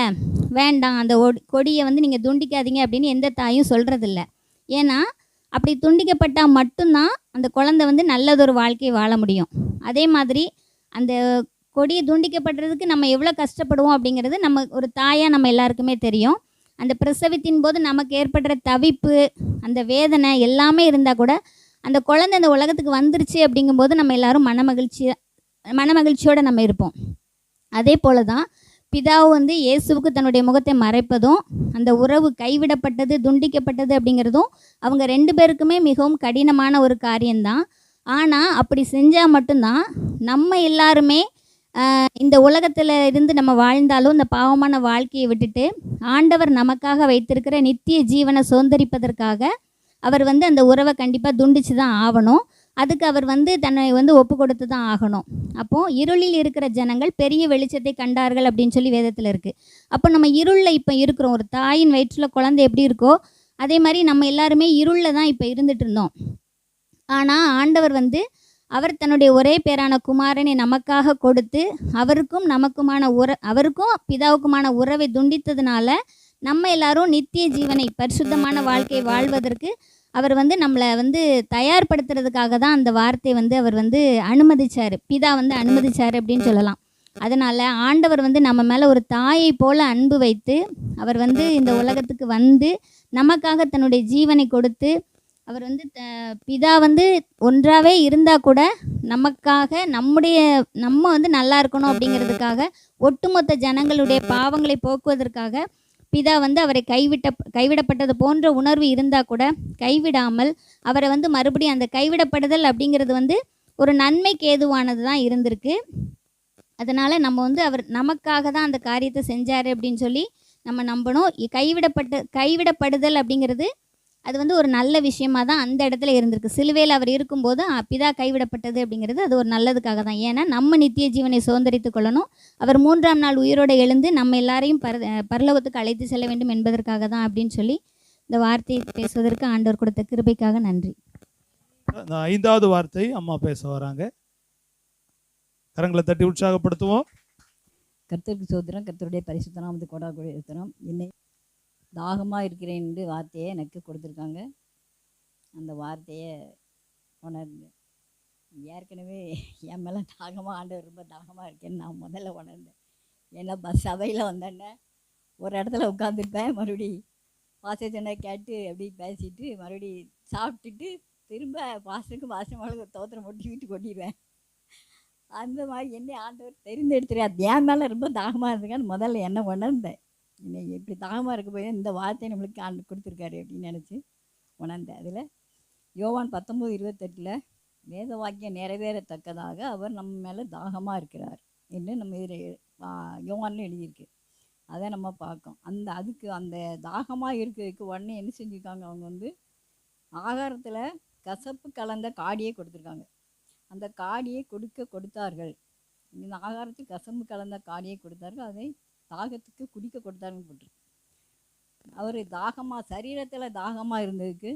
வேண்டாம், அந்த கொடியை வந்து நீங்கள் துண்டிக்காதீங்க அப்படின்னு எந்த தாயும் சொல்கிறதில்ல. ஏன்னா அப்படி துண்டிக்கப்பட்டால் மட்டும்தான் அந்த குழந்தை வந்து நல்லதொரு வாழ்க்கையை வாழ முடியும். அதே மாதிரி அந்த கொடியை துண்டிக்கப்படுறதுக்கு நம்ம எவ்வளோ கஷ்டப்படுவோம் அப்படிங்கிறது நம்ம ஒரு தாயாக நம்ம எல்லாருக்குமே தெரியும். அந்த பிரசவத்தின் போது நமக்கு ஏற்படுற தவிப்பு, அந்த வேதனை எல்லாமே இருந்தால் கூட அந்த குழந்தை அந்த உலகத்துக்கு வந்துருச்சு அப்படிங்கும்போது நம்ம எல்லோரும் மனமகிழ்ச்சியோடு நம்ம இருப்போம். அதே போல தான் பிதாவும் வந்து இயேசுவுக்கு தன்னுடைய முகத்தை மறைப்பதும், அந்த உறவு கைவிடப்பட்டது, துண்டிக்கப்பட்டது அப்படிங்கிறதும் அவங்க 2 பேருக்குமே மிகவும் கடினமான ஒரு காரியம்தான். ஆனால் அப்படி செஞ்சால் மட்டும்தான் நம்ம எல்லாருமே இந்த உலகத்தில் இருந்து நம்ம வாழ்ந்தாலும் இந்த பாவமான வாழ்க்கையை விட்டுட்டு ஆண்டவர் நமக்காக வைத்திருக்கிற நித்திய ஜீவனை சுதந்திரிப்பதற்காக அவர் வந்து அந்த உறவை கண்டிப்பாக துண்டிச்சு தான் ஆகணும். அதுக்கு அவர் வந்து தன்னை வந்து ஒப்பு கொடுத்து தான் ஆகணும். அப்போது இருளில் இருக்கிற ஜனங்கள் பெரிய வெளிச்சத்தை கண்டார்கள் அப்படின்னு சொல்லி வேதத்தில் இருக்குது. அப்போ நம்ம இருளில் இப்போ இருக்கிறோம். ஒரு தாயின் வயிற்றில் குழந்தை எப்படி இருக்கோ அதே மாதிரி நம்ம எல்லாருமே இருளில் தான் இப்போ இருந்துட்டு இருந்தோம். ஆனால் ஆண்டவர் வந்து அவர் தன்னுடைய ஒரே பேரான குமாரனை நமக்காக கொடுத்து அவருக்கும் பிதாவுக்குமான உறவை துண்டித்ததுனால நம்ம எல்லாரும் நித்திய ஜீவனை, பரிசுத்தமான வாழ்க்கை வாழ்வதற்கு அவர் வந்து நம்மளை வந்து தயார்படுத்துறதுக்காக தான் அந்த வார்த்தையை வந்து அவர் வந்து அனுமதிச்சார், பிதா வந்து அனுமதிச்சார் அப்படின்னு சொல்லலாம். அதனால் ஆண்டவர் வந்து நம்ம மேலே ஒரு தாயை போல் அன்பு வைத்து அவர் வந்து இந்த உலகத்துக்கு வந்து நமக்காக தன்னுடைய ஜீவனை கொடுத்து அவர் வந்து பிதா வந்து ஒன்றாவே இருந்தால் கூட நமக்காக நம்ம வந்து நல்லா இருக்கணும் அப்படிங்கிறதுக்காக, ஒட்டுமொத்த ஜனங்களுடைய பாவங்களை போக்குவதற்காக பிதா வந்து அவரை கைவிடப்பட்டது போன்ற உணர்வு இருந்தால் கூட கைவிடாமல் அவரை வந்து மறுபடியும் அந்த கைவிடப்படுதல் அப்படிங்கிறது வந்து ஒரு நன்மைக்கு ஏதுவானது தான் இருந்திருக்கு. அதனால் நம்ம வந்து அவர் நமக்காக தான் அந்த காரியத்தை செஞ்சார் அப்படின்னு சொல்லி நம்ம நம்பணும். கைவிடப்படுதல் அப்படிங்கிறது அது வந்து ஒரு நல்ல விஷயமா தான் அந்த இடத்துல இருந்திருக்கு. சிலுவையில் அவர் இருக்கும்போது பிதா கைவிடப்பட்டது அப்படிங்கிறது அது ஒரு நல்லதுக்காக தான். ஏன்னா நம்ம நித்திய ஜீவனை சுதந்திரித்து கொள்ளணும், அவர் 3ஆம் நாள் உயிரோடு எழுந்து நம்ம எல்லாரையும் பரலோகத்துக்கு அழைத்து செல்ல வேண்டும் என்பதற்காக தான் அப்படின்னு சொல்லி இந்த வார்த்தையை பேசுவதற்கு ஆண்டவர் கொடுத்த கிருபைக்காக நன்றி. இந்த 5வது வார்த்தை அம்மா பேச வராங்க. கரங்களை தட்டி உற்சாகப்படுத்துவோம். கர்த்தருக்கு சோத்திரம், கர்த்தருடைய பரிசுத்த நாமத்துக்கு கொடாக்கூடிய இருக்கிறோம். என்னை தாகமாக இருக்கிறேன் என்று வார்த்தையை எனக்கு கொடுத்துருக்காங்க. அந்த வார்த்தையை உணர்ந்தேன். ஏற்கனவே என் மேலே தாகமாக, ஆண்டவர் ரொம்ப தாகமாக இருக்கேன்னு நான் முதல்ல உணர்ந்தேன். ஏன்னா சபையில் வந்தேன்னே ஒரு இடத்துல உட்காந்துருப்பேன், மறுபடி வாசனை கேட்டு அப்படி பேசிட்டு மறுபடி சாப்பிட்டுட்டு திரும்ப வாசமாக தோத்திரம் போட்டு வீட்டுக்கு கொட்டிடுவேன். அந்த மாதிரி என்னை ஆண்டவர் தெரிந்தெடுத்துறார். என் மேலே ரொம்ப தாகமாக இருந்திருக்கான்னு முதல்ல என்ன உணர்ந்தேன். இன்னைக்கு இப்படி தாகமாக இருக்க போய் இந்த வார்த்தை நம்மளுக்கு ஆண்டு கொடுத்துருக்காரு அப்படின்னு நினச்சி உணர்ந்தேன். அதில் யோவான் 19:28 வேத வாக்கியம் நிறைவேறத்தக்கதாக அவர் நம்ம மேலே தாகமாக இருக்கிறார் என்று நம்ம இதில் யோவானில் எழுதியிருக்கு. அதை நம்ம பார்க்கோம். அதுக்கு அந்த தாகமாக இருக்கிறதுக்கு உடனே என்ன செஞ்சுருக்காங்க, அவங்க வந்து ஆகாரத்தில் கசப்பு கலந்த காடியை கொடுத்துருக்காங்க. அந்த காடியை கொடுத்தார்கள். இந்த ஆகாரத்துக்கு கசப்பு கலந்த காடியை கொடுத்தார்கள், அதை தாகத்துக்கு குடிக்க கொடுத்தாருன்னு போட்டிருக்கு. அவர் சரீரத்தில் தாகமாக இருந்ததுக்கு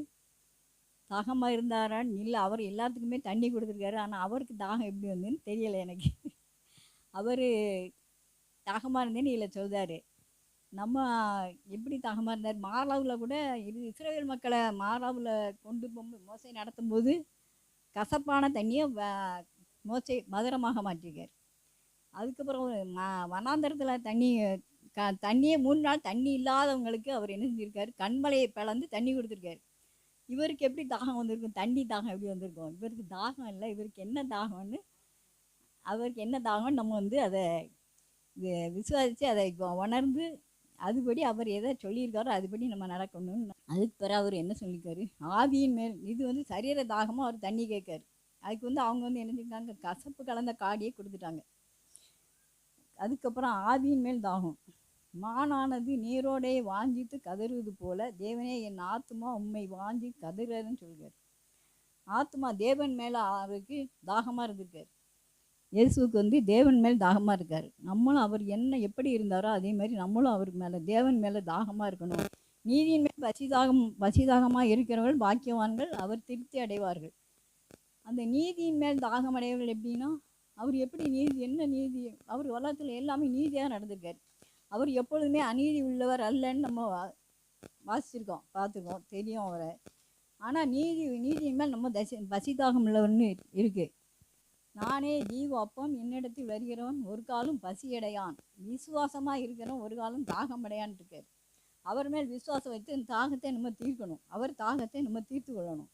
தாகமாக இருந்தாரான்னு இல்லை, அவர் எல்லாத்துக்குமே தண்ணி கொடுத்துருக்காரு. ஆனால் அவருக்கு தாகம் எப்படி வந்ததுன்னு தெரியலை எனக்கு. அவர் தாகமாக இருந்தேன்னு இல்லை சொல்கிறாரு. நம்ம எப்படி தாகமாக இருந்தார், மாறாவில் கூட இஸ்ரவேல் மக்களை மாறாவில் கொண்டு போகும்போது மோசை நடத்தும்போது கசப்பான தண்ணியை மோசை மதுரமாக மாற்றிருக்கார். அதுக்கப்புறம் வனாந்தரத்தில் தண்ணியே 3 நாள் தண்ணி இல்லாதவங்களுக்கு அவர் என்ன செஞ்சுருக்காரு, கண்மலையை பிளந்து தண்ணி கொடுத்துருக்காரு. இவருக்கு எப்படி தாகம் வந்திருக்கும், தண்ணி தாகம் எப்படி வந்திருக்கும். இவருக்கு தாகம் இல்லை, இவருக்கு என்ன தாகம்னு நம்ம வந்து அதை விசுவாசித்து அதை உணர்ந்து அதுபடி அவர் எதை சொல்லியிருக்காரோ அதுபடி நம்ம நடக்கணும்னு. அதுக்கு பிறகு அவர் என்ன சொல்லியிருக்காரு, ஆவியின் மேல் இது வந்து சரீர தாகமாக அவர் தண்ணி கேட்காரு. அதுக்கு வந்து அவங்க வந்து என்ன செஞ்சாங்க, கசப்பு கலந்த காடியை கொடுத்துட்டாங்க. அதுக்கப்புறம் ஆவியின் மேல் தாகம், மானானது நீரோடே வாஞ்சித்து கதறுவது போல தேவனே என் ஆத்மா உண்மை வாஞ்சி கதறுன்னு சொல்கிறார். ஆத்மா தேவன் மேலே அவருக்கு தாகமாக இருந்திருக்காரு. இயேசுவுக்கு வந்து தேவன் மேல் தாகமாக இருக்கார். நம்மளும் அவர் எப்படி இருந்தாரோ அதே மாதிரி நம்மளும் அவருக்கு மேலே தேவன் மேலே தாகமாக இருக்கணும். நீதியின் மேல் பசிதாகமாக இருக்கிறவர்கள் பாக்கியவான்கள், அவர் திருப்தி அடைவார்கள். அந்த நீதியின் மேல் தாகம் அடைவர்கள் எப்படின்னா, அவர் எப்படி என்ன நீதி, அவர் உலகத்தில் எல்லாமே நீதியாக நடந்திருக்கார். அவர் எப்பொழுதுமே அநீதி உள்ளவர் அல்லன்னு நம்ம வாசிச்சிருக்கோம், பார்த்துருக்கோம், தெரியும் அவரை. ஆனால் நீதியின் மேல் நம்ம பசிதாகம் உள்ளவர்னு இருக்குது. நானே ஜீவ அப்பம், என்னிடத்தில் வருகிறவன் ஒரு காலம் பசியடையான், விசுவாசமாக இருக்கிறவன் ஒரு காலம் தாகம் அடையான் இருக்கார். அவர் மேல் விசுவாசம் வைத்து இந்த தாகத்தை நம்ம தீர்க்கணும். அவர் தாகத்தை நம்ம தீர்த்து கொள்ளணும்.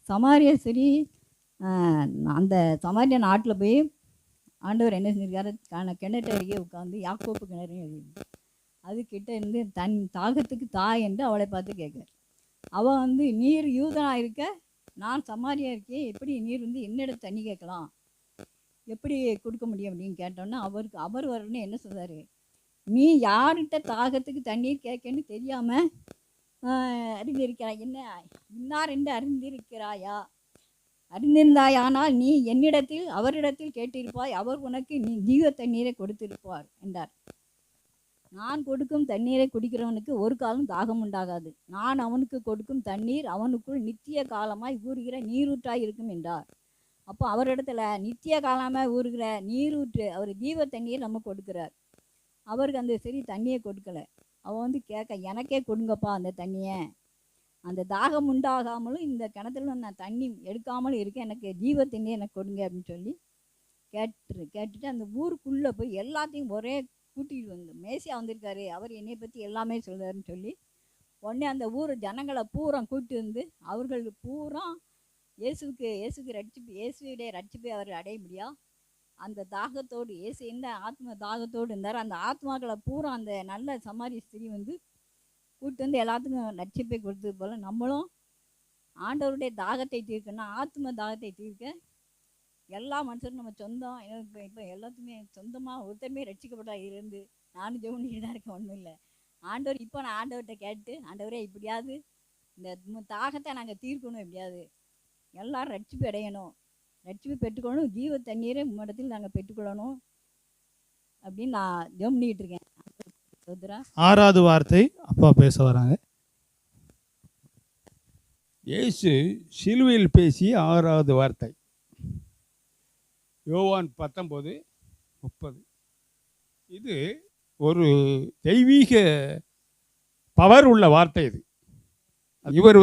சமாரிய ஸ்திரீ அந்த சமாரிய நாட்டில் போய் ஆண்டவர் என்ன செஞ்சிருக்காரு, கிணற்று அருகே உட்காந்து யாக்கோப்பு கிணறுன்னு எழுதி அதுக்கிட்ட இருந்து தாகத்துக்கு தாய் என்று அவளை பார்த்து கேட்கார். அவள் வந்து நீர் யூதனாக இருக்க, நான் சமாரியா இருக்கேன், எப்படி நீர் வந்து என்னிடம் தண்ணி கேட்கலாம், எப்படி கொடுக்க முடியும் அப்படின்னு கேட்டோன்னா அவர் வரணுன்னு என்ன சொல்கிறாரு, நீ யார்கிட்ட தாகத்துக்கு தண்ணீர் கேட்கன்னு தெரியாமல் அறிந்திருக்கிறாய், என்ன இன்னார் என்று அறிந்திருந்தாயானால் நீ என்னிடத்தில் அவரிடத்தில் கேட்டிருப்பாய், அவர் உனக்கு நீ ஜீவ தண்ணீரை கொடுத்திருப்பார் என்றார். நான் கொடுக்கும் தண்ணீரை குடிக்கிறவனுக்கு ஒரு காலம் தாகம் உண்டாகாது, நான் அவனுக்கு கொடுக்கும் தண்ணீர் அவனுக்குள் நித்திய காலமாய் ஊறுகிற நீரூற்றாய் இருக்கும் என்றார். அப்போ அவரிடத்துல நித்திய காலமாய் ஊறுகிற நீரூற்று, அவர் ஜீவ தண்ணீர் நம்ம கொடுக்குறார். அவருக்கு அந்த சரி தண்ணியை கொடுக்கல. அவன் வந்து கேட்க, எனக்கே கொடுங்கப்பா அந்த தண்ணியை, அந்த தாகம் உண்டாகாமலும் இந்த கிணத்துல நான் தண்ணி எடுக்காமலும் இருக்கேன், எனக்கு ஜீவ தண்ணியை எனக்கு கொடுங்க அப்படின்னு சொல்லி கேட்டுட்டு அந்த ஊருக்குள்ளே போய் எல்லாத்தையும் ஒரே கூட்டிகிட்டு வந்து மேசியா வந்திருக்காரு, அவர் என்னை பற்றி எல்லாமே சொல்கிறாருன்னு சொல்லி உடனே அந்த ஊர் ஜனங்களை பூரா கூட்டி வந்து அவர்கள் பூரா இயேசுக்கு இயேசுடைய ரட்சிப்பை அவர் அடைய முடியா அந்த தாகத்தோடு, இயேசு எந்த ஆத்ம தாகத்தோடு இருந்தார், அந்த ஆத்மாக்களை பூரா அந்த நல்ல சமாரிய ஸ்திரீ வந்து கூட்டு வந்து எல்லாத்துக்கும் ரட்சிப்பை கொடுத்தது போல் நம்மளும் ஆண்டவருடைய தாகத்தை தீர்க்கணும். ஆத்ம தாகத்தை தீர்க்க எல்லா மனுஷரும் நம்ம சொந்தம், இப்போ எல்லாத்துக்குமே சொந்தமாக ஒருத்தருமே ரட்சிக்கப்பட்டா இருந்து நானும் ஜெவனிட்டு தான் இருக்கேன், ஒன்றும் இல்லை. ஆண்டவர் இப்போ நான் ஆண்டவர்கிட்ட கேட்டு, ஆண்டவரே இப்படியாவது இந்த தாகத்தை நாங்கள் தீர்க்கணும், எப்படியாவது எல்லாரும் ரட்சிப்பு அடையணும், ரட்சிப்பு பெற்றுக்கொள்ளணும், ஜீவ தண்ணீரை உம்மிடத்தில் நாங்கள் பெற்றுக்கொள்ளணும் அப்படின்னு நான் ஜெபம் பண்ணிக்கிட்டு இருக்கேன். சோதரா 6வது வார்த்தை அப்பா பேச வராங்க. இயேசு சிலுவையில் பேசிய 6வது வார்த்தை யோவான் 19:30. இது ஒரு தெய்வீக பவர் உள்ள வார்த்தை. இது இவர்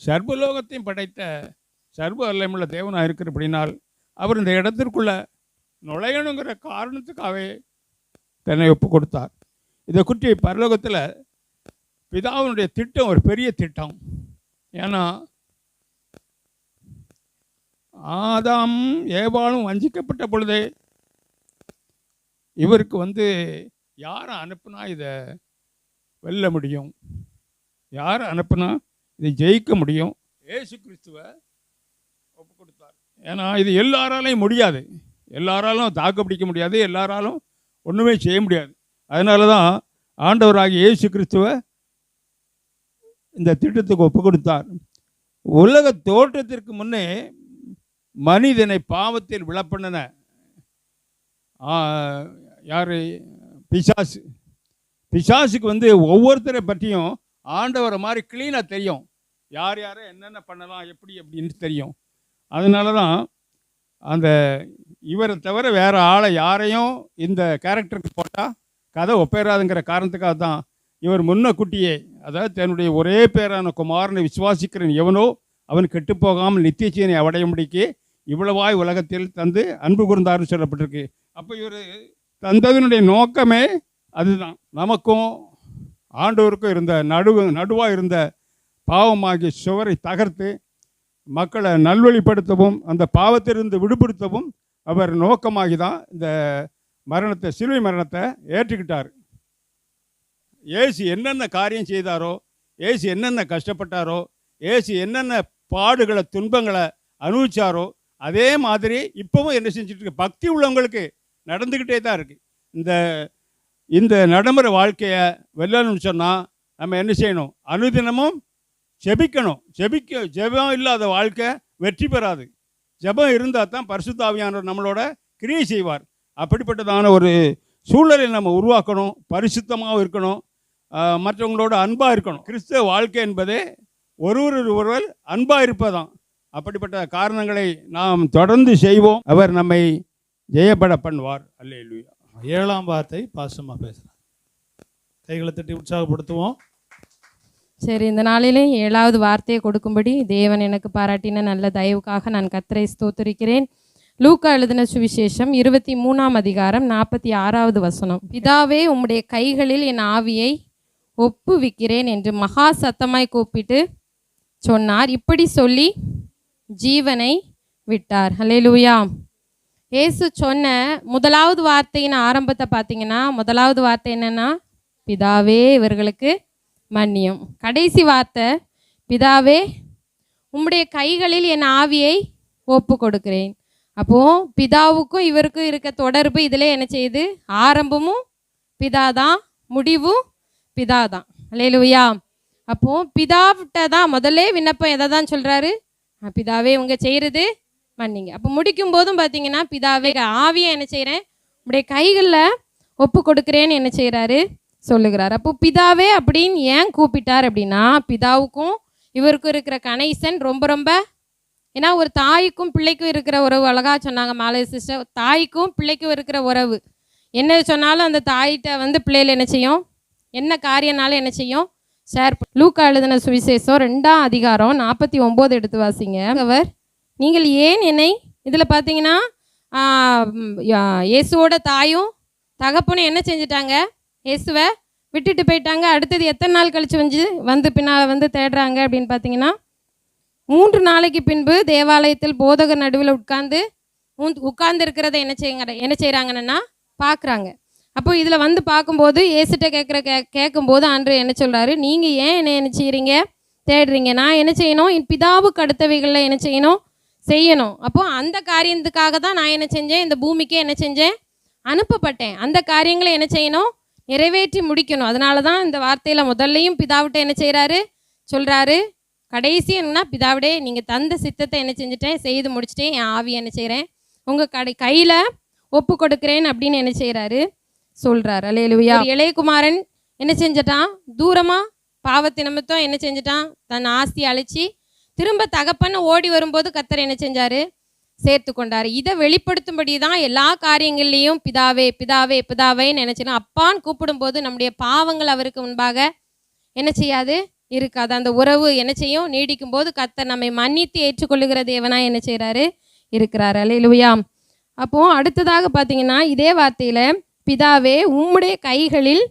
சர்வலோகத்தையும் படைத்த சர்வ வல்லமையுள்ள தேவனாக இருக்கிறபடினால் அவர் இந்த இடத்திற்குள்ள நுழையணுங்கிற காரணத்துக்காகவே தன்னை ஒப்பு கொடுத்தார். இதை குறித்து பரலோகத்தில் பிதாவினுடைய திட்டம் ஒரு பெரிய திட்டம். ஏன்னா ஆதாம் ஏவாளும் வஞ்சிக்கப்பட்ட பொழுதே இவருக்கு யாரை அனுப்புனா இதை வெல்ல முடியும், யாரை அனுப்புனா இதை ஜெயிக்க முடியும், இயேசு கிறிஸ்துவை ஒப்பு கொடுத்தார். ஏன்னா இது எல்லாராலையும் முடியாது, எல்லாராலும் தாக்கு பிடிக்க முடியாது, எல்லாராலும் ஒன்றுமே செய்ய முடியாது. அதனால தான் ஆண்டவராகிய இயேசு கிறிஸ்துவை இந்த திட்டத்துக்கு ஒப்பு கொடுத்தார். உலக தோற்றத்திற்கு முன்னே மனிதனை பாவத்தில் விழப்பண்ணன யார்? பிசாசு. பிசாசுக்கு ஒவ்வொருத்தரை பற்றியும் ஆண்டவரை மாதிரி க்ளீனாக தெரியும், யார் யாரை என்னென்ன பண்ணலாம் எப்படி அப்படின்னு தெரியும். அதனால தான் அந்த இவரை தவிர வேறு ஆளை யாரையும் இந்த கேரக்டருக்கு போட்டால் கதை ஒப்பேறாதுங்கிற காரணத்துக்காக தான் இவர் முன்னக்கூட்டியே, அதாவது தன்னுடைய ஒரே பேரான குமாரனை விசுவாசிக்கிறன் எவனோ அவன் கெட்டுப்போகாமல் நித்திய ஜீவனை அடையும்படிக்கு இவ்வளவாய் உலகத்தில் தந்து அன்பு கூர்ந்தார்னு சொல்லப்பட்டிருக்கு. அப்போ இவர் தந்ததனுடைய நோக்கமே அதுதான். நமக்கும் ஆண்டவருக்கும் இருந்த நடுவாக இருந்த பாவமாகிய சுவரை தகர்த்து மக்களை நல்வழிப்படுத்தவும் அந்த பாவத்திலிருந்து விடுபடுத்தவும் அவர் நோக்கமாகி தான் இந்த மரணத்தை, சிலுவை மரணத்தை ஏற்றுக்கிட்டார். இயேசு என்னென்ன காரியம் செய்தாரோ, இயேசு என்னென்ன கஷ்டப்பட்டாரோ, இயேசு என்னென்ன பாடுகளை துன்பங்களை அனுபவிச்சாரோ அதே மாதிரி இப்போவும் என்ன செஞ்சுட்டு இருக்கு, பக்தி உள்ளவங்களுக்கு நடந்துக்கிட்டே தான் இருக்குது. இந்த நடைமுறை வாழ்க்கையை வெல்லணும்னு சொன்னால் நம்ம என்ன செய்யணும்? அனுதினமும் ஜெபிக்கணும். ஜெபம் இல்லாத வாழ்க்கை வெற்றி பெறாது. ஜெபம் இருந்தால் தான் பரிசுத்த ஆவியானவர் நம்மளோட கிரியை செய்வார். அப்படிப்பட்டதான ஒரு சூழலை நம்ம உருவாக்கணும். பரிசுத்தமாகவும் இருக்கணும், மற்றவங்களோட அன்பாக இருக்கணும். கிறிஸ்தவ வாழ்க்கை என்பதே ஒருவர் அன்பாக இருப்பதான். அப்படிப்பட்ட காரணங்களை நாம் தொடர்ந்து செய்வோம். அவர் நம்மை ஜெயப்பட பண்ணுவார். அல்லேலூயா. 7ஆம் வார்த்தை பாசமா பேசுகிறேன். கைகளை தட்டி உற்சாகப்படுத்துவோம். சரி, இந்த நாளிலே 7வது வார்த்தையை கொடுக்கும்படி தேவன் எனக்கு பாராட்டின நல்ல தயவுக்காக நான் கர்த்தரை ஸ்தோத்திரிக்கிறேன். லூக்கா எழுதின சுவிசேஷம் 23ஆம் அதிகாரம் 46வது வசனம். பிதாவே, உம்முடைய கைகளில் என் ஆவியை ஒப்புவிக்கிறேன் என்று மகா சத்தமாய் கூப்பிட்டு சொன்னார். இப்படி சொல்லி ஜீவனை விட்டார். அல்லேலூயா. இயேசு சொன்ன முதலாவது வார்த்தையின் ஆரம்பத்தை பார்த்தீங்கன்னா, முதலாவது வார்த்தை என்னன்னா, பிதாவே இவர்களுக்கு மன்னியும். கடைசி வார்த்தை, பிதாவே உம்முடைய கைகளில் என் ஆவியை ஒப்பு கொடுக்கிறேன். அப்போது பிதாவுக்கும் இவருக்கும் இருக்க தொடர்பு இதில் என்ன செய்யுது? ஆரம்பமும் பிதாதான், முடிவும் பிதாதான். அல்லேலூயா. அப்போது பிதாவிட்ட தான் முதல்ல விண்ணப்பம் எதை தான் சொல்கிறாரு? பிதாவே உங்க செய்கிறது மன்னிங்க. அப்போ முடிக்கும் போதும் பார்த்தீங்கன்னா, பிதாவே ஆவியை என்ன செய்கிறேன், உடைய கைகளில் ஒப்பு கொடுக்குறேன்னு என்ன செய்கிறாரு சொல்லுகிறார். அப்போ பிதாவே அப்படின்னு ஏன் கூப்பிட்டார் அப்படின்னா, பிதாவுக்கும் இவருக்கும் இருக்கிற கனெக்ஷன் ரொம்ப ரொம்ப, ஏன்னா ஒரு தாய்க்கும் பிள்ளைக்கும் இருக்கிற உறவு அழகாக சொன்னாங்க மாலை சிஸ்டர். தாய்க்கும் பிள்ளைக்கும் இருக்கிற உறவு என்ன சொன்னாலும் அந்த தாயிட்ட பிள்ளைகள் என்ன செய்யும், என்ன காரியனாலும் என்ன செய்யும், ஷேர். லூக்கா எழுதின சுவிசேஷம் 2ஆம் அதிகாரம் 49 எடுத்து வாசிங்க. அவர் நீங்கள் ஏன் என்னை, இதில் பார்த்தீங்கன்னா இயேசுவோட தாயும் தகப்பனும் என்ன செஞ்சிட்டாங்க, இயேசுவை விட்டுட்டு போயிட்டாங்க. அடுத்தது எத்தனை நாள் கழிச்சு பின்னால் தேடுறாங்க அப்படின்னு பார்த்தீங்கன்னா, 3 நாளைக்கு பின்பு தேவாலயத்தில் போதகர் நடுவில் உட்கார்ந்து இருக்கிறத என்ன செய்கிறாங்கன்னா பார்க்குறாங்க. அப்போ இதில் பார்க்கும்போது இயேசுட்ட கேட்கும்போது ஆண்டவர் என்ன சொல்கிறாரு, நீங்கள் ஏன் என்ன செய்கிறீங்க, தேடுறீங்க, நான் என்ன செய்யணும், என் பிதாவுக்கு அடுத்தவைகளில் என்ன செய்யணும். அப்போது அந்த காரியத்துக்காக தான் நான் என்ன செஞ்சேன், இந்த பூமிக்கு என்ன செஞ்சேன், அனுப்பப்பட்டேன். அந்த காரியங்களை என்ன செய்யணும், நிறைவேற்றி முடிக்கணும். அதனால தான் இந்த வார்த்தையில் முதல்லையும் பிதாவிட்ட என்ன செய்கிறாரு சொல்கிறாரு, கடைசி என்னன்னா பிதாவிடே நீங்கள் தந்த சித்தத்தை என்ன செஞ்சுட்டேன், செய்து முடிச்சுட்டேன், என் ஆவி என்ன செய்கிறேன் உங்கள் கையில் ஒப்பு கொடுக்குறேன் அப்படின்னு என்ன செய்கிறாரு சொல்கிறார். அல்லேலூயா. இளையகுமாரன் என்ன செஞ்சிட்டான், தூரமாக பாவத்தை நிமித்தம் என்ன செஞ்சிட்டான், தன் ஆஸ்தி அழிச்சு திரும்ப தகப்பன்னு ஓடி வரும்போது கர்த்தர் என்ன செஞ்சார், சேர்த்து கொண்டார். இதை வெளிப்படுத்தும்படி தான் எல்லா காரியங்கள்லேயும் பிதாவே பிதாவே பிதாவேன்னு நினச்சிடும். அப்பான்னு கூப்பிடும்போது நம்முடைய பாவங்கள் அவருக்கு முன்பாக என்ன செய்யாது, இருக்காது. அந்த உறவு என்ன செய்யும், நீடிக்கும் போது கர்த்தர் நம்மை மன்னித்து ஏற்றுக்கொள்ளுகிற தேவனா என்ன செய்கிறாரு இருக்கிறார். அல்லேலூயா. அப்போது அடுத்ததாக பார்த்தீங்கன்னா இதே வார்த்தையில் பிதாவே உம்முடைய கைகளில்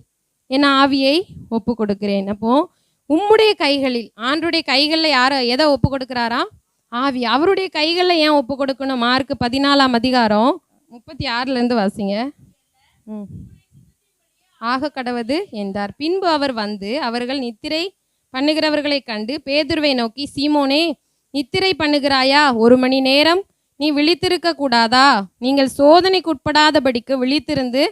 என் ஆவியை ஒப்பு கொடுக்கிறேன். அப்போது உம்முடைய கைகளில், ஆண்டுடைய கைகளில் யாரை எதை ஒப்பு கொடுக்குறாரா, ஆவி. அவருடைய கைகளில் ஏன் ஒப்பு கொடுக்கணும்? மார்க் 14ஆம் அதிகாரம் 36லேருந்து வாசிங்க. ஆக கடவது என்றார். பின்பு அவர் வந்து அவர்கள் நித்திரை பண்ணுகிறவர்களை கண்டு பேதுருவை நோக்கி, சீமோனே, நித்திரை பண்ணுகிறாயா? 1 மணி நேரம் நீ விழித்திருக்க கூடாதா? நீங்கள் சோதனைக்கு உட்படாதபடிக்கு விழித்திருந்து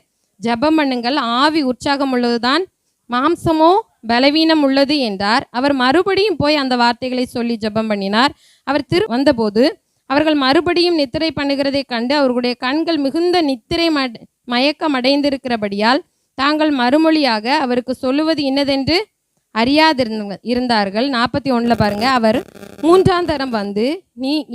ஜெபம் பண்ணுங்கள். ஆவி உற்சாகம் உள்ளதுதான், மாம்சமோ பலவீனம் உள்ளது என்றார். அவர் மறுபடியும் போய் அந்த வார்த்தைகளை சொல்லி ஜெபம் பண்ணினார். அவர் வந்தபோது அவர்கள் மறுபடியும் நித்திரை பண்ணுகிறதை கண்டு அவர்களுடைய கண்கள் மிகுந்த நித்திரை மயக்கம் அடைந்திருக்கிறபடியால் தாங்கள் மறுமொழியாக அவருக்கு சொல்லுவது இன்னதென்று இருந்தார்கள். 41 பாருங்க. அவர் 3ஆம் தரம் வந்து,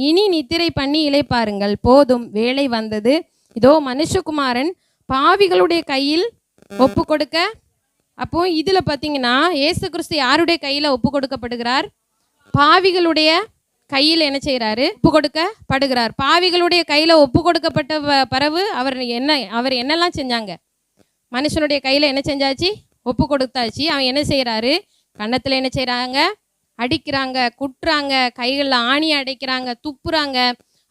இனி நித்திரை பண்ணி இளைப்பாருங்கள், போதும், வேலை வந்தது. இதோ மனுஷகுமாரன் பாவிகளுடைய கையில் ஒப்பு கொடுக்க. அப்போ இதில் பார்த்தீங்கன்னா இயேசு கிறிஸ்து யாருடைய கையில் ஒப்பு கொடுக்கப்படுகிறார்? பாவிகளுடைய கையில் என்ன செய்கிறாரு, ஒப்பு கொடுக்கப்படுகிறார். பாவிகளுடைய கையில் ஒப்பு கொடுக்கப்பட்ட பிறகு அவர் என்னெல்லாம் செஞ்சாங்க, மனுஷனுடைய கையில் என்ன செஞ்சாச்சு, ஒப்பு கொடுத்தாச்சு. அவன் என்ன செய்கிறாரு, கன்னத்தில் என்ன செய்கிறாங்க, அடிக்கிறாங்க, குட்டுறாங்க, கைகளில் ஆணி அடைக்கிறாங்க, துப்புறாங்க.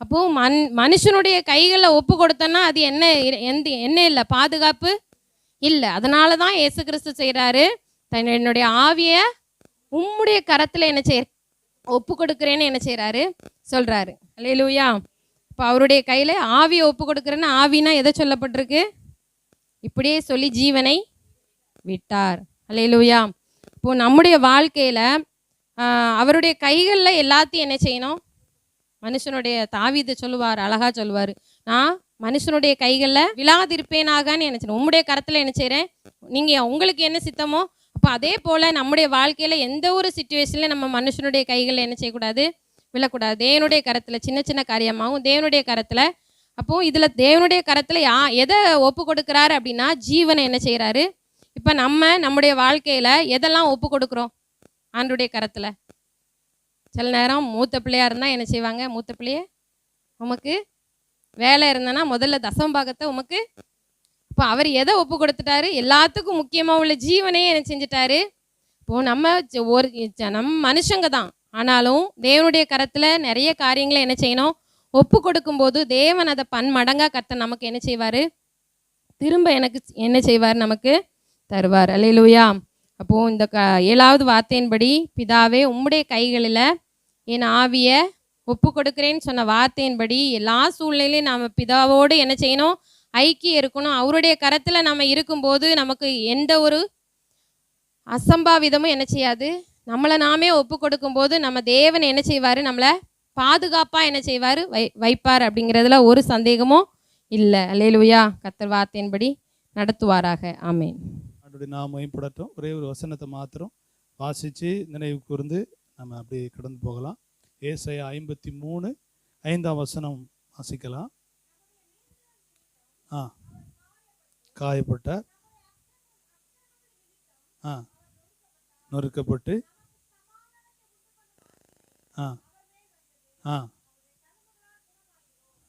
அப்போது மனுஷனுடைய கைகளில் ஒப்பு கொடுத்தோன்னா அது என்ன இல்லை, பாதுகாப்பு இல்லை. அதனால தான் இயேசு கிறிஸ்து செய்கிறாரு, என்னுடைய ஆவியை உம்முடைய கரத்தில் என்ன செய்ய ஒப்பு கொடுக்குறேன்னு என்ன செய்கிறாரு சொல்கிறாரு. அல்லேலூயா. இப்போ அவருடைய கையில் ஆவியை ஒப்பு கொடுக்குறேன்னு, ஆவினா எதை சொல்லப்பட்டிருக்கு, இப்படியே சொல்லி ஜீவனை விட்டார். அல்லேலூயா. இப்போது நம்முடைய வாழ்க்கையில் அவருடைய கைகளில் எல்லாத்தையும் என்ன செய்யணும், மனுஷனுடைய தாவீது சொல்லுவார், அழகாக சொல்லுவார், நான் மனுஷனுடைய கைகளில் விழாதிருப்பேனாகன்னு என்ன செய்யணும், உம்முடைய கரத்தில் என்ன செய்கிறேன், நீங்கள் உங்களுக்கு என்ன சித்தமோ. அப்போ அதே போல் நம்முடைய வாழ்க்கையில் எந்த ஒரு சுச்சுவேஷனில் நம்ம மனுஷனுடைய கைகளில் என்ன செய்யக்கூடாது, விழக்கூடாது. தேவனுடைய கரத்தில் சின்ன சின்ன காரியமாகவும் தேவனுடைய கரத்தில். அப்போது இதில் தேவனுடைய கரத்தில் எதை ஒப்பு கொடுக்குறாரு அப்படின்னா ஜீவனை என்ன செய்கிறாரு. இப்போ நம்முடைய வாழ்க்கையில் எதெல்லாம் ஒப்பு கொடுக்குறோம் ஆண்டவருடைய கரத்தில்? சில நேரம் மூத்த பிள்ளையாக இருந்தால் என்ன செய்வாங்க, மூத்த பிள்ளைய உமக்கு வேலை இருந்தனா முதல்ல தசமபாகத்தை உமக்கு. இப்போ அவர் எதை ஒப்பு கொடுத்துட்டாரு, எல்லாத்துக்கும் முக்கியமாக உள்ள ஜீவனையே என்ன செஞ்சிட்டாரு. இப்போது நம்ம மனுஷங்க தான், ஆனாலும் தேவனுடைய கரத்தில் நிறைய காரியங்களை என்ன செய்யணும், ஒப்பு கொடுக்கும்போது தேவன் அதை பன்மடங்காக கர்த்தர் நமக்கு என்ன செய்வார், திரும்ப எனக்கு என்ன செய்வார், நமக்கு தருவார். அல்லேலூயா. அப்போது இந்த 7வது வார்த்தையின்படி பிதாவே உம்முடைய கைகளில் என் ஆவியை ஒப்பு கொடுக்குறேன்னு சொன்ன வார்த்தையின்படி எல்லா சூழ்நிலையிலையும் நாம் பிதாவோடு என்ன செய்யணும், ஐக்கியம் இருக்கணும். அவருடைய கரத்தில் நம்ம இருக்கும்போது நமக்கு எந்த ஒரு அசம்பாவிதமும் என்ன செய்யாது. நம்மளை நாமே ஒப்பு கொடுக்கும்போது நம்ம தேவன் என்ன செய்வார், நம்மளை பாதுகாப்பாக என்ன செய்வார், வைப்பார். அப்படிங்கிறதுல ஒரு சந்தேகமும் இல்லை. அல்லேலூயா. கர்த்தர் வார்த்தையின்படி நடத்துவாராக. ஆமேன். அதோடைய நாம் மேம்படட்டும். ஒரே ஒரு வசனத்தை மாத்திரம் வாசித்து நினைவு கூர்ந்து நம்ம அப்படியே கடந்து போகலாம். ஏசாயா 53 5ஆம் வசனம் வாசிக்கலாம். காயப்பட்டார், நொறுக்கப்பட்டு,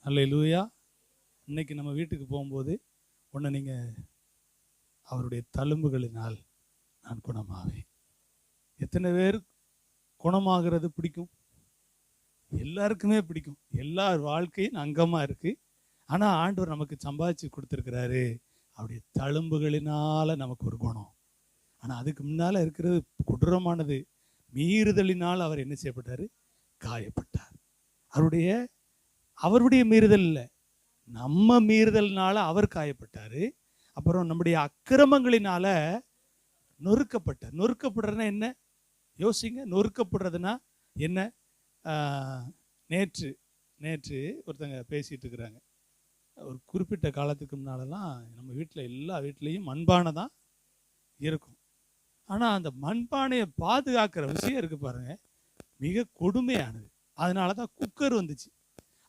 அல்லேலூயா. இன்னைக்கு நம்ம வீட்டுக்கு போகும்போது ஒன்று நீங்கள் அவருடைய தழும்புகளினால் நான் குணமாவேன். எத்தனை பேர் குணமாகிறது பிடிக்கும்? எல்லாருக்குமே பிடிக்கும். எல்லார் வாழ்க்கையும் அங்கமாக இருக்குது. ஆனால் ஆண்டவர் நமக்கு சம்பாதிச்சு கொடுத்துருக்கிறாரு அவருடைய தழும்புகளினால் நமக்கு ஒரு குணம். ஆனால் அதுக்கு முன்னால் இருக்கிறது கொடூரமானது. மீறுதலினால் அவர் என்ன செய்யப்பட்டார், காயப்பட்டார். அவருடைய மீறுதல் இல்லை, நம்ம மீறுதல்னால அவர் காயப்பட்டார். அப்புறம் நம்முடைய அக்கிரமங்களினால நொறுக்கப்படுறதுன்னா என்ன யோசிங்க. நொறுக்கப்படுறதுன்னா என்ன? நேற்று ஒருத்தங்க பேசிட்டு இருக்கிறாங்க. ஒரு குறிப்பிட்ட காலத்துக்கு முன்னாலலாம் நம்ம வீட்டில் எல்லா வீட்லேயும் மண்பானை தான் இருக்கும். ஆனால் அந்த மண்பானையை பாதுகாக்கிற விஷயம் இருக்கு பாருங்க, மிக கொடுமையானது. அதனால தான் குக்கர் வந்துச்சு,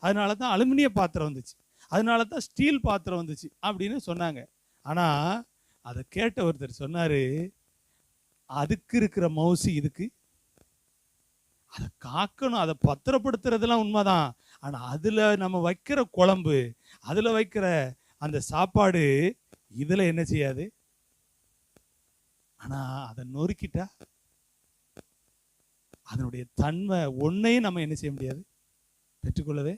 அதனால தான் அலுமினிய பாத்திரம் வந்துச்சு, அதனால தான் ஸ்டீல் பாத்திரம் வந்துச்சு அப்படின்னு சொன்னாங்க. ஆனால் அதை கேட்ட ஒருத்தர் சொன்னார், அதுக்கு இருக்கிற மவுசு இதுக்கு, அதை காக்கணும், அதை பத்திரப்படுத்துறதுலாம் உண்மைதான். ஆனால் அதில் நம்ம வைக்கிற குழம்பு, அதில் வைக்கிற அந்த சாப்பாடு இதில் என்ன செய்யாது. ஆனால் அதை நொறுக்கிட்டா அதனுடைய தன்மை ஒன்றையும் நம்ம என்ன செய்ய முடியாது, பெற்றுக்கொள்ளவே.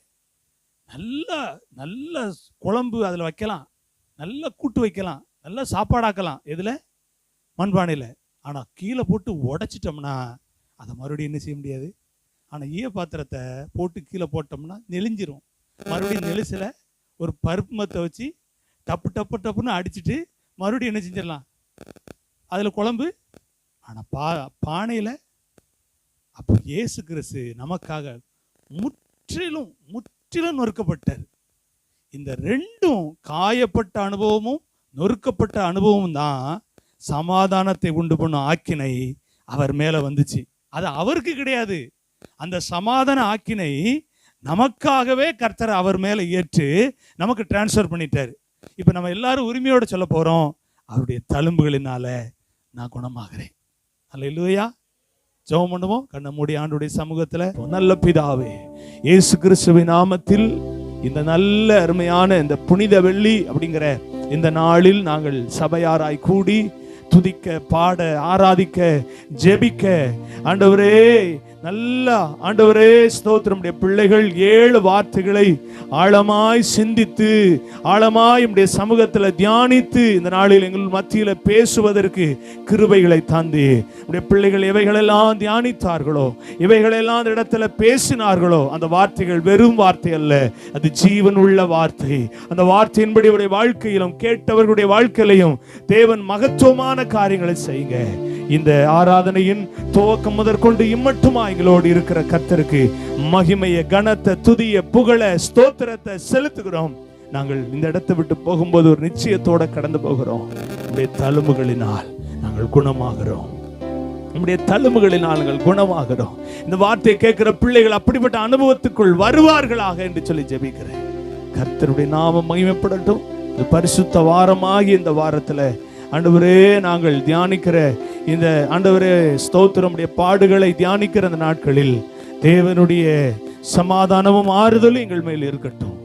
நல்ல குழம்பு அதில் வைக்கலாம், நல்ல கூட்டு வைக்கலாம், நல்ல சாப்பாடாக்கலாம், எதில்? மண்பானையில். ஆனால் கீழே போட்டு உடைச்சிட்டோம்னா அதை மறுபடியும் என்ன செய்ய முடியாது. ஆனால் ஈய பாத்திரத்தை போட்டு கீழே போட்டோம்னா நெளிஞ்சிரும். மறுபடியும் நெளிசில் ஒரு பருப்பு மத்தை வச்சு டப்பு டப்பு டப்புன்னு அடிச்சுட்டு மறுபடியும் என்ன செஞ்சிடலாம், அதில் குழம்பு. ஆனால் பானையில். அப்போ இயேசு கிறிஸ்து நமக்காக முற்றிலும் நொறுக்கப்பட்டார். இந்த ரெண்டும், காயப்பட்ட அனுபவமும் நொறுக்கப்பட்ட அனுபவமும் தான் சமாதானத்தை உண்டு பண்ணும் ஆக்கினை அவர் மேலே வந்துச்சு. அது அவருக்கு கிடையாது. அந்த சமாதான ஆக்கினை நமக்காகவே கர்த்தர் அவர் மேலே ஏற்று நமக்கு டிரான்ஸ்ஃபர் பண்ணிட்டாரு. இப்போ நம்ம எல்லாரும் உரிமையோடு சொல்ல போகிறோம், அவருடைய தழும்புகளினால நான் குணமாகிறேன். அல்லேலூயா. ஜெபம் பண்ணுவோம். கண்ணை மூடி ஆண்டவருடைய சமூகத்தில். நல்ல பிதாவே, இயேசு கிறிஸ்துவின் நாமத்தில் இந்த நல்ல அருமையான இந்த புனித வெள்ளி அப்படிங்கிற இந்த நாளில் நாங்கள் சபையாராய் கூடி துதிக்க, பாட, ஆராதிக்க, ஜெபிக்க, ஆண்டவரே நல்லா ஆண்டவரே ஸ்தோத்திரம். பிள்ளைகள் 7 வார்த்தைகளை ஆழமாய் சிந்தித்து, ஆழமாய் நம்முடைய சமூகத்தில் தியானித்து இந்த நாளில் எங்கள் மத்தியில் பேசுவதற்கு கிருபைகளை தந்து, நம்முடைய பிள்ளைகள் எவைகளெல்லாம் தியானித்தார்களோ, எவைகளெல்லாம் அந்த இடத்துல பேசினார்களோ, அந்த வார்த்தைகள் வெறும் வார்த்தை அல்ல, அது ஜீவன் உள்ள வார்த்தை. அந்த வார்த்தையின்படி அவருடைய வாழ்க்கையிலும் கேட்டவர்களுடைய வாழ்க்கையிலையும் தேவன் மகத்துவமான காரியங்களை செய்யுங்க. இந்த ஆராதனையின் துவக்கம் முதற்கொண்டு இம்மட்டுமா எங்களோடு இருக்கிற கர்த்தருக்கு மகிமையை, கனத்தை, துதிய, புகழ, ஸ்தோத்திரத்தை செலுத்துகிறோம். நாங்கள் இந்த இடத்தை விட்டு போகும்போது ஒரு நிச்சயத்தோட கடந்து போகிறோம். நம்முடைய தழும்புகளினால் நாங்கள் குணமாகிறோம். நம்முடைய தழும்புகளினால் நாங்கள் குணமாகிறோம். இந்த வார்த்தையை கேட்கிற பிள்ளைகள் அப்படிப்பட்ட அனுபவத்துக்குள் வருவார்களாக என்று சொல்லி ஜெபிக்கிறேன். கர்த்தருடைய நாமம் மகிமைப்படட்டும். இந்த பரிசுத்த வாரமாகி இந்த வாரத்தில் ஆண்டவரே நாங்கள் தியானிக்கிற இந்த ஆண்டவரே ஸ்தோத்திரமுடைய பாடுகளை தியானிக்கிற அந்த நாட்களில் தேவனுடைய சமாதானமும் ஆறுதலும் எங்கள் மேல் இருக்கட்டும்.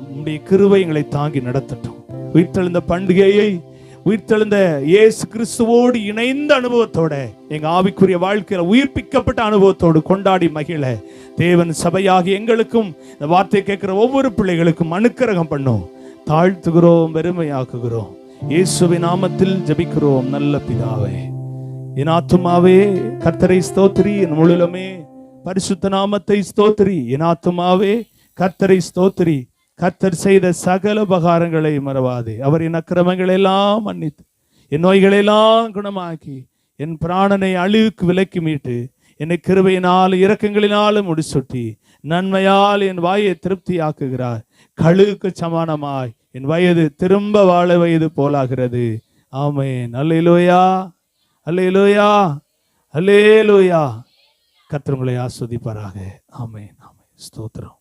உம்முடைய கிருபை எங்களை தாங்கி நடத்தட்டும். உயிர்த்தெழுந்த பண்டிகையை, உயிர்த்தெழுந்த இயேசு கிறிஸ்துவோடு இணைந்த அனுபவத்தோட எங்க ஆவிக்குரிய வாழ்க்கையில உயிர்ப்பிக்கப்பட்ட அனுபவத்தோடு கொண்டாடி மகிழ தேவன் சபையாகி எங்களுக்கும் இந்த வார்த்தையை கேட்கிற ஒவ்வொரு பிள்ளைகளுக்கும் அனுக்கிரகம் பண்ணும். தாழ்த்துகிறோம், பெருமையாக்குகிறோம். இயேசுவின் நாமத்தில் ஜெபிக்கிறோம் நல்ல பிதாவே. என் ஆத்துமாவே கர்த்தரை ஸ்தோத்திரி, என் முழுலமே பரிசுத்த நாமத்தை ஸ்தோத்திரி. என் ஆத்துமாவே கர்த்தரை ஸ்தோத்திரி. கர்த்தர் செய்த சகல உபகாரங்களை மறவாதே. அவர் என் அக்கிரமங்களை எல்லாம் மன்னித்து, என் நோய்களை எல்லாம் குணமாக்கி, என் பிராணனை அழிவுக்கு விலக்கி மீட்டு, என்னை கிருபையினால் இரக்கங்களினாலும் முடிசூட்டி, நன்மையால் என் வாயை திருப்தி ஆக்குகிறார். கழுகுக்கு சமானமாய் என் வயது திரும்ப வாழ வயது போலாகிறது. ஆமென். அல்லேலூயா, அல்லேலூயா, அல்லேலூயா. கர்த்தர் உங்களை ஆஸ்வதிப்பாராக. ஆமென், ஆமென். ஸ்தோத்திரம்.